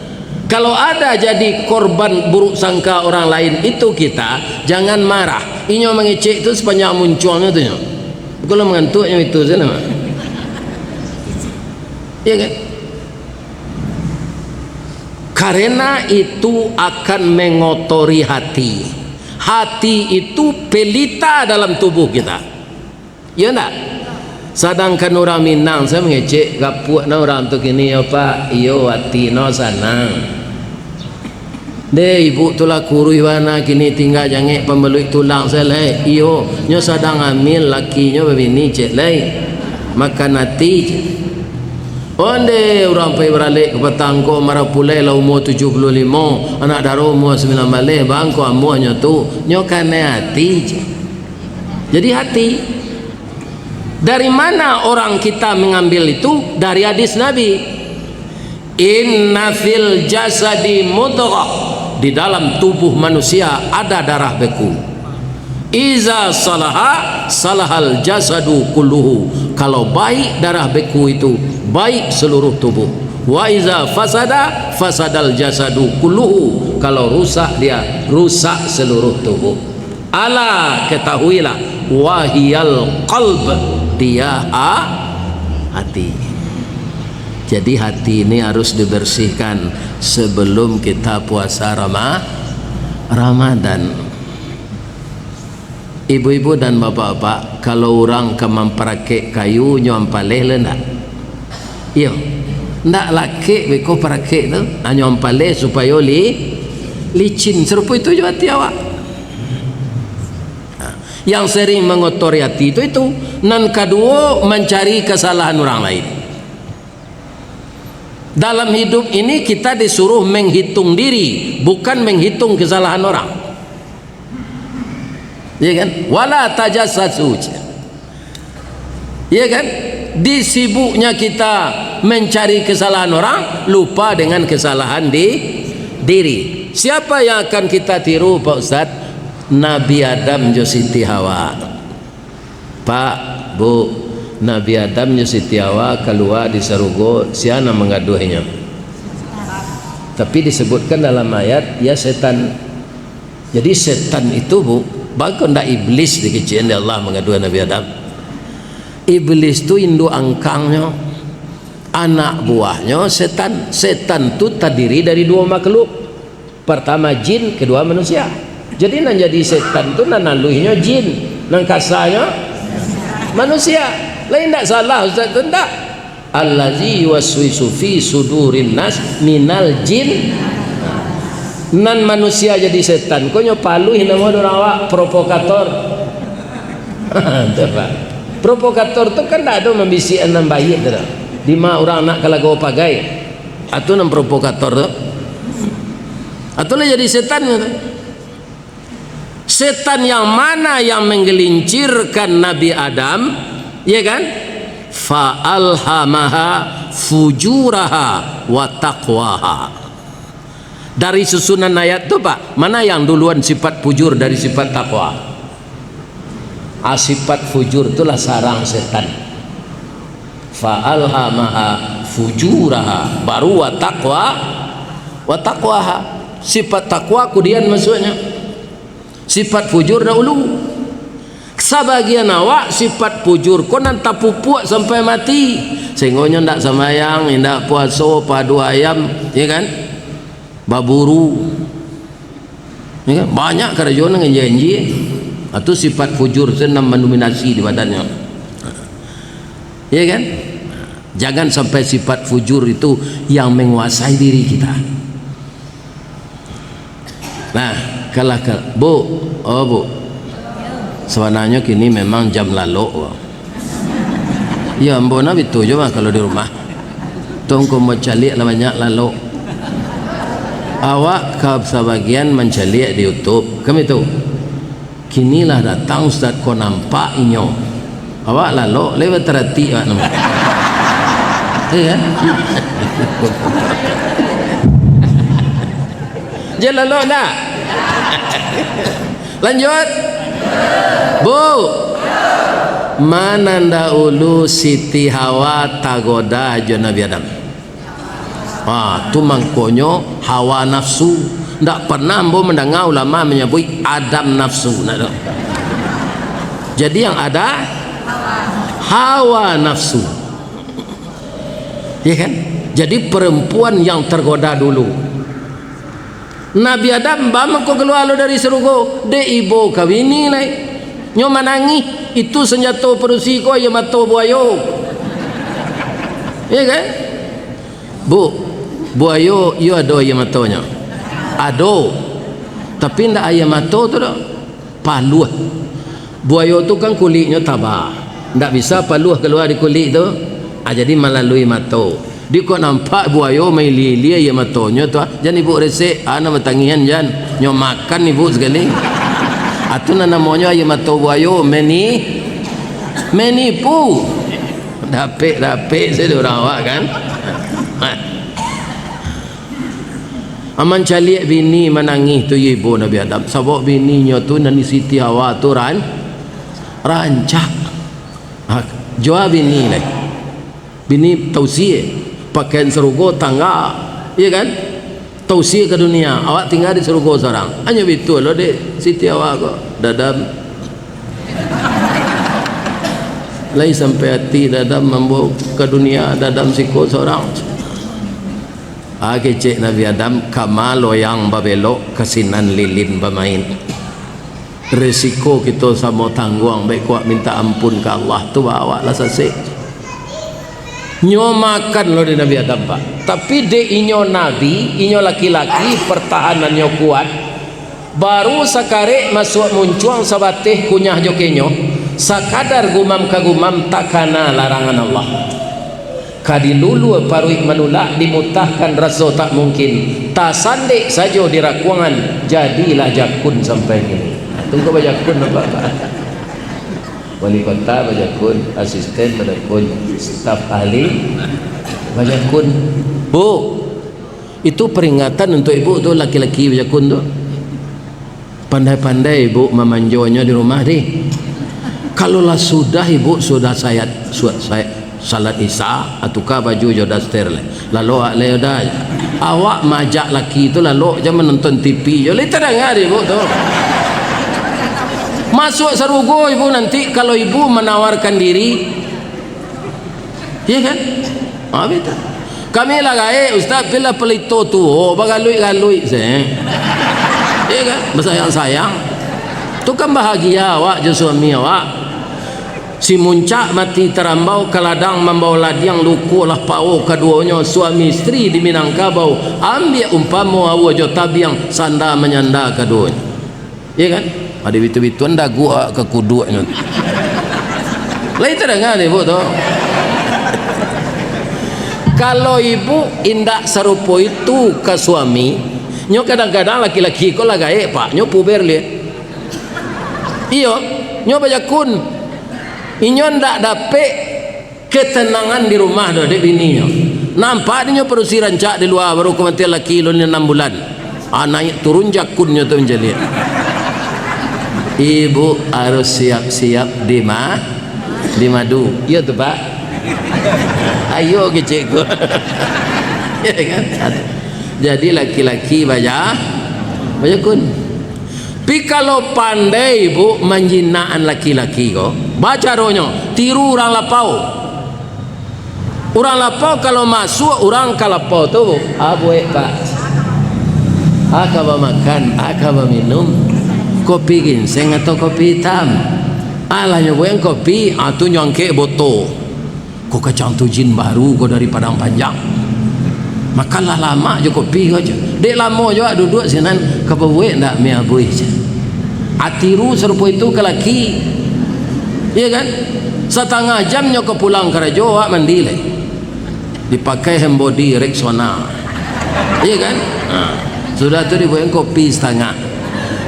kalau ada jadi korban buruk sangka orang lain itu kita jangan marah. Inyo mengecek itu sepanjang munculnya tu. Kalau mengantuknya itu saja nama. Ya kan? Karena itu akan mengotori hati. Hati itu pelita dalam tubuh kita. Ya enggak? Sedangkan orang Minang, saya mengecek gapuak na orang tu kini ya Pak, iyo hati no sanang. De ibu tulah kurui wana kini tinggal jangan pembelui tulang saya leh. Iyo nyo sedang hamil laki nyo begini cek leh. Makan hati. Onde orang pergi beralik ke Petangko marah pulai lah umur 75, anak darah umur 9 balik, bangko amuahnya tu nyokane hati. Jadi hati. Dari mana orang kita mengambil itu? Dari hadis Nabi. Inna fil jasadi mudghah, di dalam tubuh manusia ada darah beku. Iza salaha salahal jasadu kulluhu. Kalau baik darah beku itu baik seluruh tubuh. Wa iza fasada fasadal jasadu kulluhu. Kalau rusak dia rusak seluruh tubuh. Ala ketahuilah wahiyal qalb, dia hati. Jadi hati ini harus dibersihkan sebelum kita puasa Ramadan. Ibu-ibu dan bapak-bapak, kalau orang ke memperakek kayu nyom paleh le ndak? Iyo, ndak laki beko perakek tu, nyom paleh supaya licin. Serupa itu juga hati awak. Yang sering mengotori hati itu. Nan kedua, mencari kesalahan orang lain. Dalam hidup ini kita disuruh menghitung diri, bukan menghitung kesalahan orang. Ya kan? Wala tajassasu. Ya kan? Disibuknya kita mencari kesalahan orang, lupa dengan kesalahan diri. Siapa yang akan kita tiru Pak Ustaz? Nabi Adam jo Siti Hawa. Pak, Bu, Nabi Adam jo Siti Hawa keluar di sarugo, siapa mengaduhinya? Tapi disebutkan dalam ayat ya setan. Jadi setan itu Bu, bahkan ndak iblis dikecian Allah mengaduhi Nabi Adam. Iblis itu induk angkangnya, anak buahnya setan. Setan itu terdiri dari dua makhluk. Pertama jin, kedua manusia. Jadi nan jadi setan itu nan naluinya jin, nan kasarnya manusia. Lain tak salah Ustaz tu tak? Allazi yuwaswisu fi sudurin nas minal jin. Nan manusia jadi setan. Kau nyopaluh nama orang awak provokator. Pak. Provokator tu kan tak ada membisi enam bayi tu. Lima orang nak kalau kau pagai. Atau nam provokator tu. Atau lah jadi setan tu. Setan yang mana yang menggelincirkan Nabi Adam, ya kan? Fa'alhamaha fujuraha wa taqwaha. Dari susunan ayat tu Pak, mana yang duluan sifat fujur dari sifat takwa? Sifat fujur itulah sarang setan. Fa'alhamaha fujuraha baru wa taqwaha. Sifat takwa kemudian maksudnya. Sifat fujur dahulu. Sebagian awak sifat fujur kau nanti pupuak sampai mati. Sehingga ndak sembahyang, ndak puasa, padu ayam, ya kan? Baburu, ya kan? Banyak kerajaan dengan janji. Atau sifat fujur senam mendominasi di badannya, ya kan? Jangan sampai sifat fujur itu yang menguasai diri kita. Nah, kalau Bu, oh Bu, sebenarnya kini memang jam lalu. Ya, mbona itu juga kalau di rumah. Tunggu mau calik lah banyak lalu. Awak ke sebagian mencalik di YouTube, kami tu. Kinilah datang Ustaz kau nampak inyo. Awak lalu lewat terhati awak nampak. Iya. Jangan lalu dah. Lanjut. Bu. Mana dahulu Siti Hawa tagoda jo Nabi Adam. Tu mangkonyo hawa nafsu. Ndak pernah mbo mendengar ulama menyebut Adam nafsu. Jadi yang ada hawa nafsu. ya kan? Jadi perempuan yang tergoda dulu. Nabi Adam bama ko keluar lo dari surga, de ibu kawini lai. Nyo manangi itu senjata perusi ko ya mato buayo. Ya kan? Bu, buayo yo ado ya matonya. Ado. Tapi ndak ayam mato tu dah. Paluh. Buayo tu kan kulitnya tabah. Ndak bisa paluh keluar di kulit tu. Jadi melalui mato. Dia kau nampak buayo main lia ya matonya tu. Jangan ibu resek, ana matangian jan. Nyo makan ibu sekali. Atu namanya ya mato buayo menipu. Dapik saya orang awak kan. Aman caliak bini menangis tu ibu Nabi Adam. Sebab bininya tu nani Siti Hawa tu rancak. Jual bini lagi. Bini tausiah pakaian surga tangga, iya kan? Tausiah ke dunia, awak tinggal di surga seorang. Hanya betul loh dek Siti awak kok dadam. Lai sampai hati dadam membawa ke dunia dadam siko seorang. Kecek Nabi Adam kama loyang babelok kesinan lilin bermain. Resiko kita sama tangguang baik kuat minta ampun ke Allah tu bawa lah sasik. Nyo makan lo di Nabi Adam pak. Tapi de inyo nabi, inyo laki-laki pertahanannya kuat. Baru sakare masuk muncuang sabateh kunyah jokenyo. Sakadar gumam kagumam takana larangan Allah. Kadilulu paruik manulak dimutahkan rasa tak mungkin. Tak sandek saja di rakuangan jadilah jakun sampai ini. Tunggu bajakun apa pak? Wali kota bajakun, asisten bajakun, staf ahli bajakun. Bu, itu peringatan untuk ibu tu laki-laki bajakun tu. Pandai-pandai ibu memanjonya di rumah deh. Kalaulah sudah ibu sudah saya salat isya atukah baju jodoh steril. Lalu dah awak majak laki tu lalu jangan menonton TV. Jadi terdengar ibu tu. Masuk sarugo ibu nanti kalau ibu menawarkan diri, ya kan? Betul. Kami lagai Ustaz bila pelito tu, bagalui saya, ya kan? Bersayang-sayang, tu kan bahagia awak je suami awak. Si muncak mati terambau ke ladang membawa ladiang luku lah pau keduanya suami istri di Minangkabau ambil umpama awak jo tabiang sanda menyanda keduanya, ya kan? Ada bitu-bituan dah gua ke kuduknya. Lah itu dengar ibu tu. Kalau ibu indak serupa itu ke suami, nyo kadang-kadang laki-laki ko lagai pak, nyo puber lihat. Iyo, nyo bajakun. Inyo ndak dapet ketenangan di rumah dah dek bininya. Nampak nyo perusi rancak di luar baru kematian laki lo ni 6 bulan. Naik turun jakunnya tu menjadi. Ibu harus siap-siap di madu. Ya tu pak. Ayo kecikku. Ya kan? Jadi laki-laki bajakun. Tapi kalau pandai ibu menjinaan laki-laki kok, baca rohnya, tiru orang lapau. Orang lapau kalau masuk orang kalapau tu, boleh pak. Akak makan, akak minum. Kopi ginseng atau kopi hitam. Alahnya yang kopi atau nyangke botol. Kau kacang tu jin baru kau dari Padang Panjang. Makanlah lama je kopi kau je. Dek lama juga duduk sinan kebawe ndak mea buih je. Atiru serupa itu ke laki. Iya kan? Setengah jamnya kau pulang kerja awak mandi leh. Dipakai hand body Rexona. Iya kan? Sudah tu dibuat kopi setengah.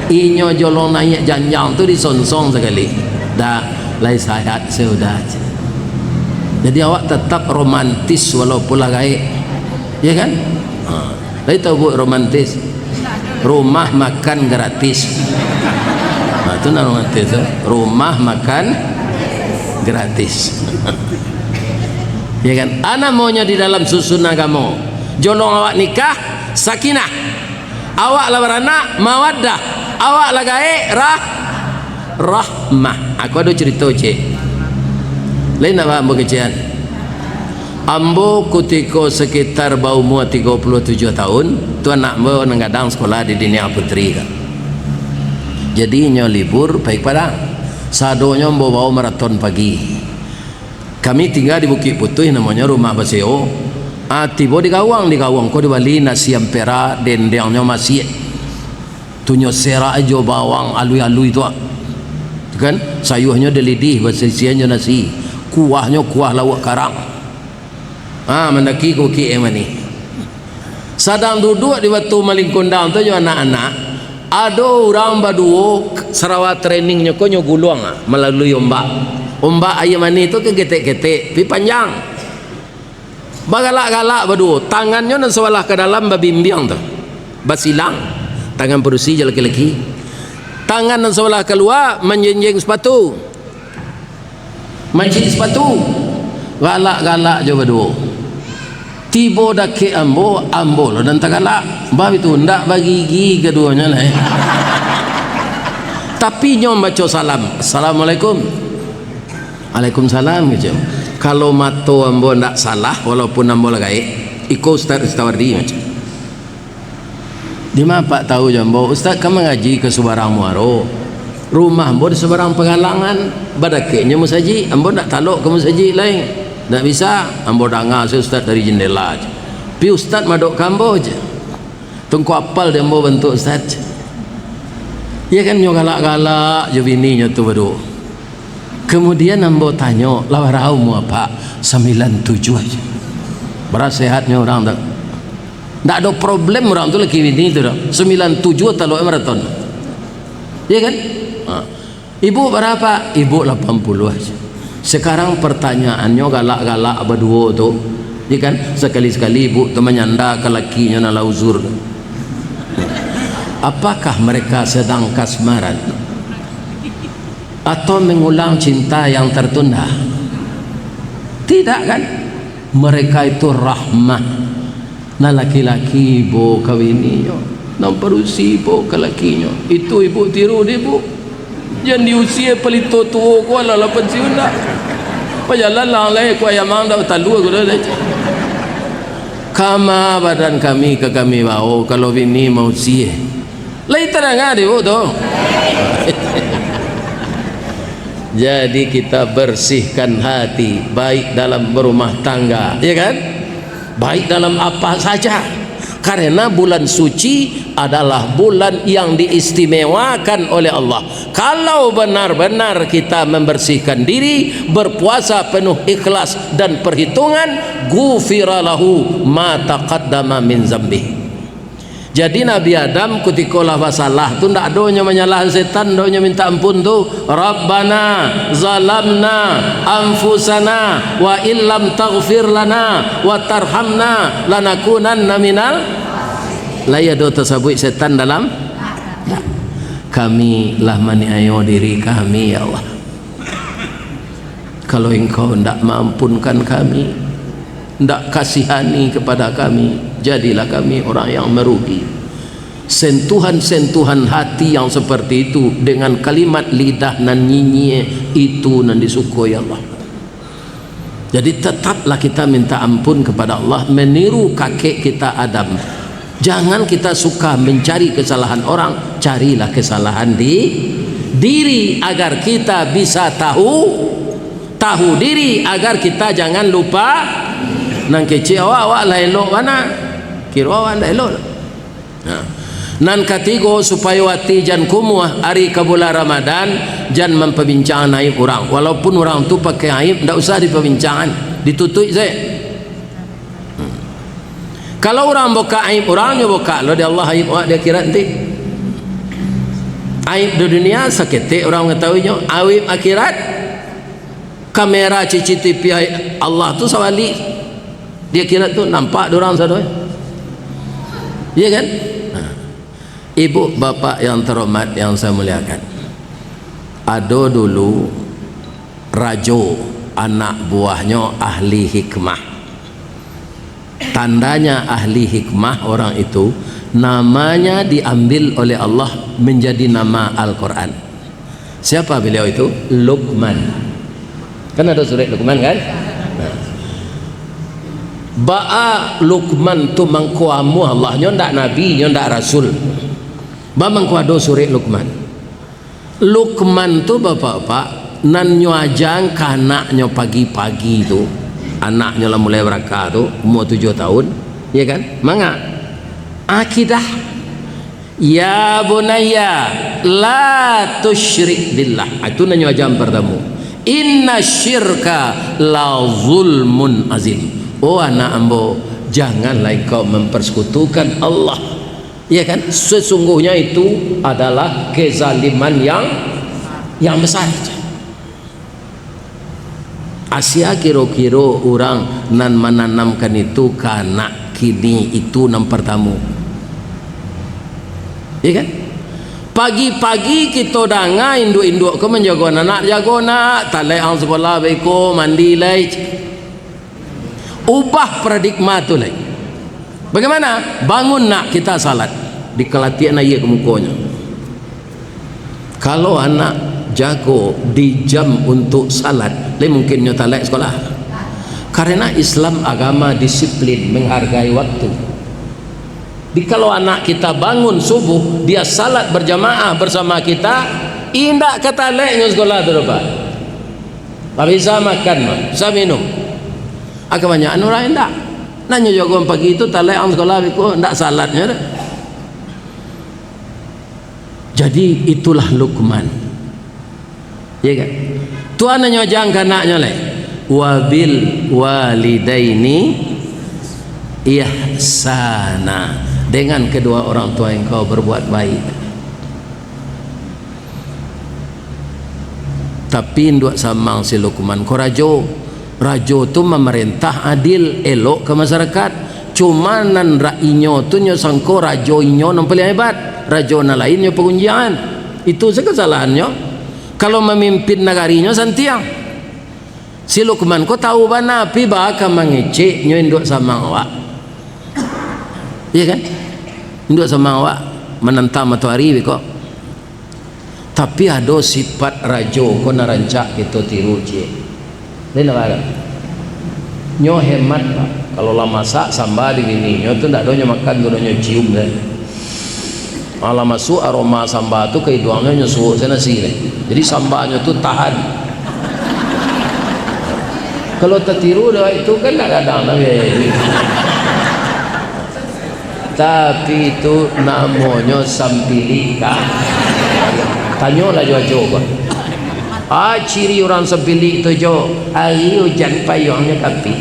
Inyo jolong naik janjang tu disonsong sekali. Dah lai sehat sudah. Jadi awak tetap romantis walaupun lagai. Ya kan? Lai tahu buat romantis. Rumah makan gratis. Itu nama romantis tu. Rumah makan gratis. Ya kan? Ana maunya di dalam susunan kamu. Jolong awak nikah sakinah. Awak lah beranak mawaddah. Awak lagai rahmah. Aku ada cerita cik. Lain nak faham berkecian. Ambo ketika sekitar bau umur 37 tahun, tu anak ambo kadang sekolah di Dinia Putri kan. Jadi nyo libur baik pada sadonya ambo bawa maraton pagi. Kami tinggal di Bukit Putih namanya rumah Baseo. Tiba di Kawang ko di Bali nasi ampera dendengnya masih. Tunyo serak aja bawang alui-alui tu. Kan sayurnya delidih basisiannya nasi. Kuahnya kuah lawak karang. Mendaki ke Bukit ni. Sadang duduk di batu maling kondang tu jo anak-anak. Ada orang baduo Sarawak trainingnya ko nyo gulung melalui ombak. Ombak ayam mani itu ke getek-getek, pi panjang. Bagalak-galak baduo, tangannya nan sebelah ke dalam babimbiang tu. Basilang. Tangan perusi je laki-laki. Tangan nan sebelah keluar menjenjeng sepatu. Mancing sepatu. Galak-galak je baduo. Tiba daki ambo lo dan tagalak. Bab itu ndak bagi gigi keduanya lah. Tapi nyom baca salam. Assalamualaikum. Waalaikumsalam gitu. Kalau mato ambo ndak salah walaupun ambo lagai, iko Ustaz Istawardi macam. Di mana Pak tahu jambo Ustaz kamu ngaji ke Sebarang Muaro. Rumah ambo di Sebarang Pengalangan. Badaknya musaji, ambo ndak taluk ke musaji lain. Tak bisa, ambo dengar Ustaz dari jendela aja. Pi Ustaz madok kambo aja. Tungku apal dia ambo bentuk Ustaz. Ya kan nyo galak-galak je bininya tu baru. Kemudian ambo tanya, "Lawa rau mu apa?" 97 aja. Beras sehatnya orang tak. Tak ada problem orang tu lagi bini tu dah. 97 taluk maraton. Ya kan? Ibu berapa? Ibu 80 aja. Sekarang pertanyaannya galak-galak berdua tu, ya kan? Sekali-sekali ibu tu menyanda ke lakinya nala uzur. Apakah mereka sedang kasmaran atau mengulang cinta yang tertunda? Tidak kan? Mereka itu rahmah. Nah laki-laki ibu kawininya, nah perusi ibu ke lakinya. Itu ibu tiru dia ibu. Jangan di usia pelito tua ko ala pensiun dah. Pajalan lang lai ko ayamang dah talu ko dah. Kama badan kami ke kami bau kalau bini mau sie. Lai terang ada tu. Jadi kita bersihkan hati baik dalam berumah tangga, ya kan? Baik dalam apa saja. Karena bulan suci adalah bulan yang diistimewakan oleh Allah. Kalau benar-benar kita membersihkan diri, berpuasa penuh ikhlas dan perhitungan, ghufira lahu ma taqaddama min dzambi. Jadi Nabi Adam ketika lah masalah tu ndak donya menyalah setan, donya minta ampun tu, Rabbana zalamna anfusana wa illam taghfir lana wa tarhamna lanakunanna minal laya do tersebut setan dalam kami lah maniayo diri kami ya Allah. Kalau engkau ndak mampunkan kami, ndak kasihani kepada kami, jadilah kami orang yang merugi. Sentuhan-sentuhan hati yang seperti itu dengan kalimat lidah nan nyinyi itu nan disukoi Allah. Jadi tetaplah kita minta ampun kepada Allah, meniru kakek kita Adam. Jangan kita suka mencari kesalahan orang, carilah kesalahan di diri agar kita bisa tahu diri, agar kita jangan lupa nang kecil awak lah elok mana kira awak dah elok nan katigo supaya wati jan kumuah hari ke bulan Ramadan jan memperbincang aib orang, walaupun orang tu pakai aib tak usah diperbincangan, ditutup saya. Kalau orang buka aib orangnya buka lo dia Allah aib awak dia kira nanti aib di dunia sakit orang mengetahuinya, aib akhirat kamera CCTV Allah tu sawali dia kira tu nampak orang sadoi, ya kan? Ibu bapak yang terhormat yang saya muliakan, ada dulu rajo anak buahnya ahli hikmah. Tandanya ahli hikmah orang itu namanya diambil oleh Allah menjadi nama Al-Quran. Siapa beliau itu? Luqman. Kan ada surat Luqman kan? Ba'a Luqman tu mangkuamu Allah nyo ndak nabi nyo ndak rasul. Ba mangkuado suri Luqman. Luqman tu bapak-bapak nan nyo ajang ke anaknya pagi-pagi tu. Anaknya lah mulai beraka tu umur 7 tahun, ya kan? Manga akidah ya bunayya la tusyrik billah. Itu nanyo ajam pertama. Inna syirka la zulmun azim. Oh anak ambo, janganlah engkau mempersekutukan Allah. Ya kan? Sesungguhnya itu adalah kezaliman yang besar. Asia kira-kira orang nan menanamkan itu karena kini itu yang pertama. Ya kan? Pagi-pagi kita danga induk-induk ke menjaga anak, jaga anak, talai ang sekolah beko mandi lai. Ubah paradigma tu lai. Bagaimana? Bangun nak kita salat di kelatian ayah ke mukanya. Kalau anak jago di jam untuk salat, lai mungkin nyo talai sekolah. Karena Islam agama disiplin, menghargai waktu. Di kalau anak kita bangun subuh, dia salat berjamaah bersama kita, indak kata leknya sekolah tu Pak. Tak bisa makan, bisa minum. Kebanyakan orang indak. Nanya jagoan pagi itu tak lekang sekolah itu indak salatnya. Jadi itulah Luqman. Ya kan? Tuhan nanya jangan anaknya leh. Wabil walidaini ihsana. Dengan kedua orang tua yang kau berbuat baik. Tapi nduk samang si Luqman ko rajo tu memerintah adil elok ke masyarakat. Cuma nan rainyo tu nyo sangko rajo inyo yang paling hebat, rajo na lain nyo pengunjian. Itu kesalahannya. Kalau memimpin negarinya santiang. Si Luqman ko tahu bana pi baka mangecek nyo nduk samang awak. Iya kan? Nduk sama awak menentang matahari kok. Tapi ada sifat rajo ko narancak kita tiru je. Lain apa? Nyo hemat Pak. Kalau lah masak sambal di bini nyo tu ndak donyo makan donyo cium deh. Malah masuk aroma sambal tu ke hidungnya nyo suuk sana sini. Jadi sambalnya tu tahan. Kalau tertiru dah itu kan kadang-kadang tapi itu namanya sampilika. Tanyalah coba. Ciri orang sampilik itu jo, hari hujan payungnya kapi.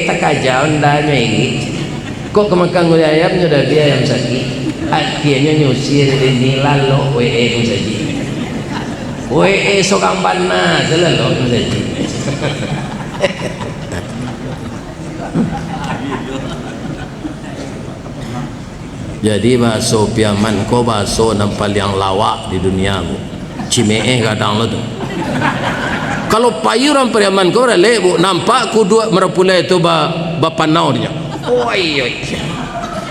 Tak kajau ndanya ini. Kok kemakan gulai ayamnya dah dia yang sakit. Akhirnya nyusir ini lalu pun saja. Sokang panas lalu saja. Jadi baso piaman ko baso nang paling lawak di dunia bu. Cimee kadang lo tu. Kalau payuran piaman ko rale bu nampak ku dua merapulai tu ba panau dia. Oi.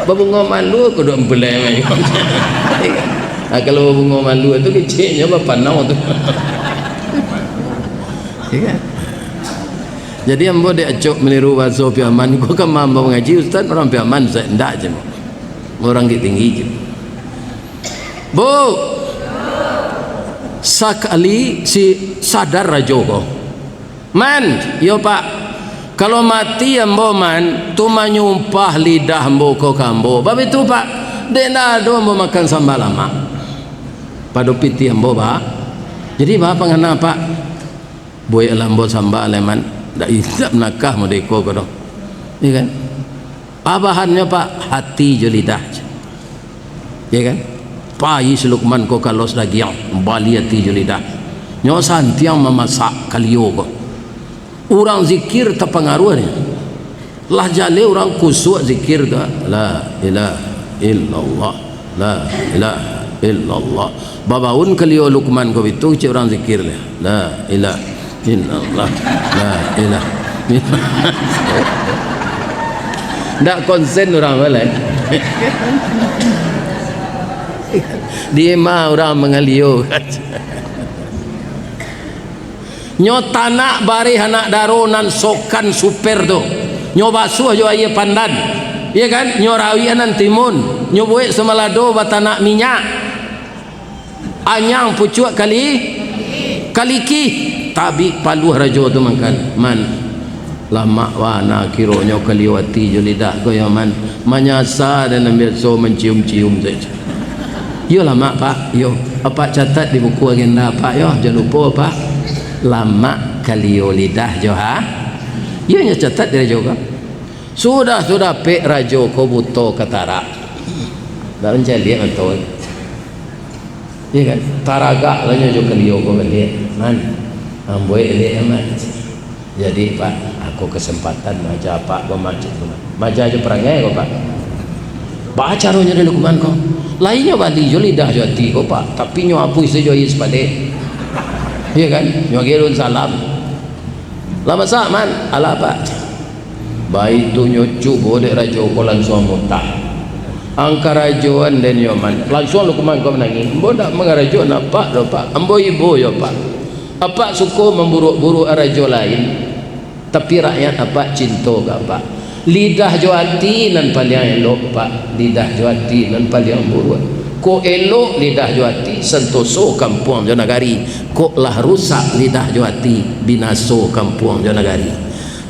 Babungo malu ku dua empulai mai. Kalau babungo malu tu kecilnya ba panau tu. Iya. Jadi ambo dia acok meniru baso piaman ko kan mampu ngaji ustaz orang piaman saya ndak je. Orang tinggi je. Bu, sekali si sadar rajo ko. Man, yo Pak. Kalau mati ambo man, tu manyumpah lidah ambo ko kambo. Bab itu Pak, dek ndak ada ambo makan sambal lama. Padu piti ambo Pak. Jadi Bapak ngana Pak? Boy ambo sambal leman, ndak idap nakah modeko ko dong. Iya kan? Bahannya Pak hati je lidah je. Ya kan? Pai si Luqman ko kalau sedagiang bali hati je lidah. Nyo santiang memasak kalio ko. Orang zikir terpengaruhnya. Lah jale orang kusuk zikir dah. La ilaha illallah. La ilaha illallah. Babaun kalio Luqman ko itu cik orang zikir lah. La ilaha illallah. La ilaha illallah. Tak konsen orang lain. Dia mah orang mengalio. nyo tanak bari anak daronan sokan super tu nyo basuh jo aye pandan, iya kan, nyo rawi anan timun, nyo buat semalado batanak minyak anyang pucuak kaliki tabi paluh rajo tu makan man lama wana kiro nyo kaliwati jo lidah ko ya man manyasa dan ambil so mencium-cium saja. Yo lama pak, yo apa catat di buku agenda pak, yo jangan lupa pak, lama kalio lidah jo ha, yo nya catat dia juga. Sudah pe rajo ko buto katara, dalam celi atau, iya kan, taraga lah jo kalio ko beli, man, amboy ele man. Jadi pak, aku kesempatan baca pak bermacet tu, baca aja perangai ko pak, baca rohnya dari lukuman ko. Lainnya bali jo lidah jo hati ko pak, tapi nyo apu isu jo is pade, iya kan, nyo gerun salam, lama sak man, ala pak, baik tu nyo cubo dek rajo ko langsung muntah, angka rajoan dan nyo man, langsung lukuman ko menangis, ambo dak mengarajo napa do pak, ambo ibu yo pak, apa suko memburuk-buruk rajo lain, tapi rakyat apa cinta gak pak. Lidah jo hati nan paling elok pak, lidah jo hati nan paling buruk. Ko elok lidah jo hati sentoso kampung jo nagari, ko lah rusak lidah jo hati binaso kampung jo nagari.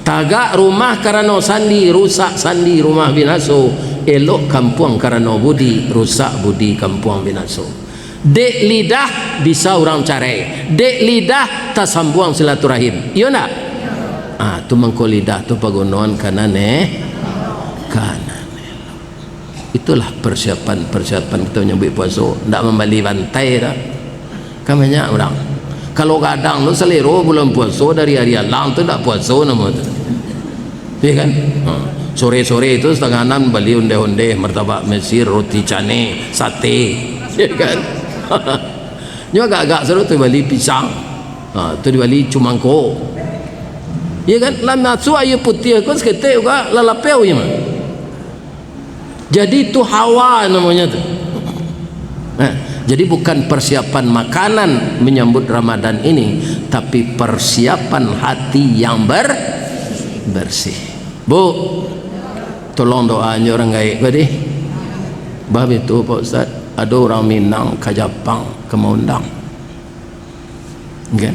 Tagak rumah karena sandi rusak sandi rumah binaso, elok kampung karena budi rusak budi kampung binaso. Dek lidah bisa orang carai, dek lidah tak sambung silaturahim, iya nak? Tu mangko lidah tu pagunoan kanan itulah persiapan kita nyambut puasa, ndak membali bantai dah kamanya orang kalau kadang lu selero bulan puasa dari hari alang tu ndak puasa nama tu, iya kan, sore-sore itu setengah 6 beli onde-onde martabak Mesir, roti cane, sate, iya kan. Nyo agak-agak seru tu beli pisang, tu dibeli cumangko, iya kan, lam nasu ayu putih kan seketik juga lalapeu ya mah. Jadi itu hawa namanya tu. Jadi bukan persiapan makanan menyambut Ramadan ini, tapi persiapan hati yang bersih. Bu, tolong doanya orang gaib tadi. Bab itu Pak Ustaz, ada orang Minang ke Jepang ke Maundang. Okay?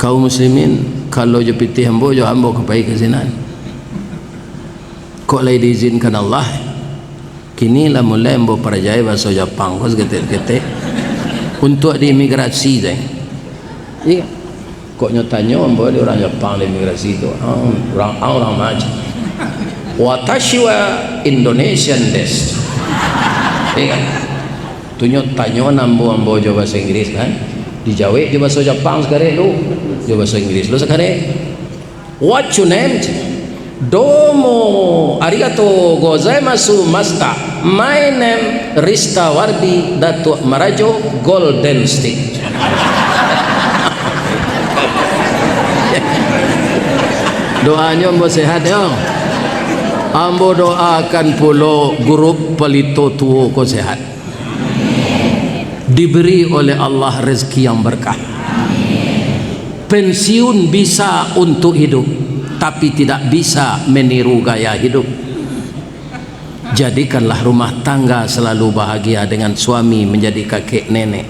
Kaum muslimin kalau je pitih ambo je ambo kepai ke sinan. Kok lai diizinkan Allah. Kini lah mulai ambo perjaya bahasa Jepang kos ketek-ketek untuk di imigrasi je. Iya. Kok nyatanya ambo di orang Jepang di imigrasi itu orang macam. Watashi wa Indonesian desu. Iya. Tu nyatanya ambo je bahasa Inggris kan. Dijawab je bahasa Jepang sekarang lu. Je bahasa Inggris lu sekarang. What your name? Domo arigato gozaimasu masta. My name Rista Wardi Datuk Marajo Golden Stick. Doanya ambo sehat ya. Ambo doakan pulo grup pelito tuo ko sehat, diberi oleh Allah rezeki yang berkah. Pensiun bisa untuk hidup, tapi tidak bisa meniru gaya hidup. Jadikanlah rumah tangga selalu bahagia dengan suami menjadi kakek nenek,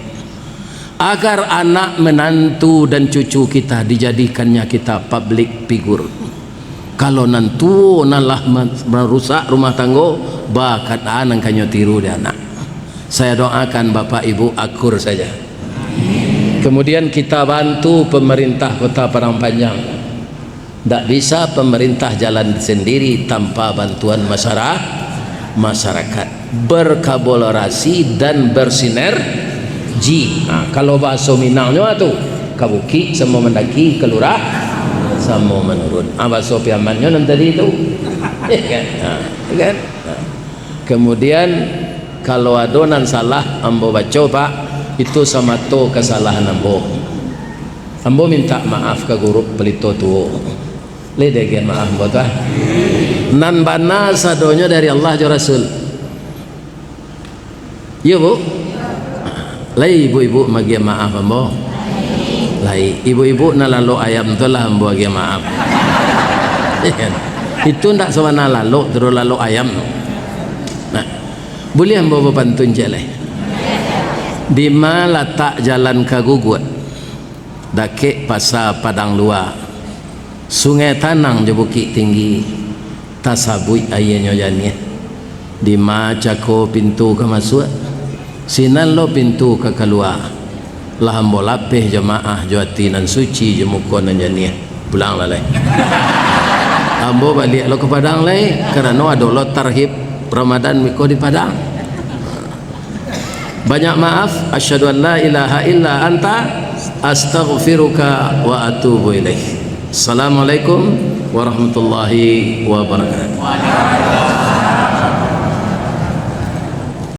agar anak menantu dan cucu kita dijadikannya kita public figure. Kalau nantu nalah merusak rumah tangga, bakat anak kanyo tiru dia anak. Saya doakan Bapak Ibu akur saja. Kemudian kita bantu pemerintah Kota Padang Panjang. Tak bisa pemerintah jalan sendiri tanpa bantuan masyarakat. Berkolaborasi dan bersinergi. Kalau bahasa Minangnya tu kabuki semua mendaki, kelurah sama menurun. Bahasa Piamannya nanti itu. Kan? Kemudian kalau adonan salah ambo baca pak, itu sama to kesalahan ambo. Ambo minta maaf ke guru pelito tu. Ledegen maaf ambo tu. Nan bana sadonya dari Allah dan Rasul. Ya bu. Lai ibu-ibu magi maaf ambo. Lai ibu-ibu na lalu ayam tu lah ambo bagi maaf. Itu ndak sawana lalu terus lalu ayam. Nah, boleh ambo pantun jeleh. Di mana letak jalan Kagugut? Dakek pasar Padang Luar. Sungai Tanang je Bukit Tinggi. Tasabui ayahnya jani. Di mana cako pintu ke masuk? Sinan lo pintu ke keluar. Lah ambo lapeh jemaah juati nan suci jemukon nan jani pulang lalai ambo balik lo ke Padang lai kerana ada lo tarhib Ramadan miko di Padang. Banyak maaf. Asyhadu an la ilaha illa anta astaghfiruka wa atubu ilaih. Assalamualaikum warahmatullahi wabarakatuh.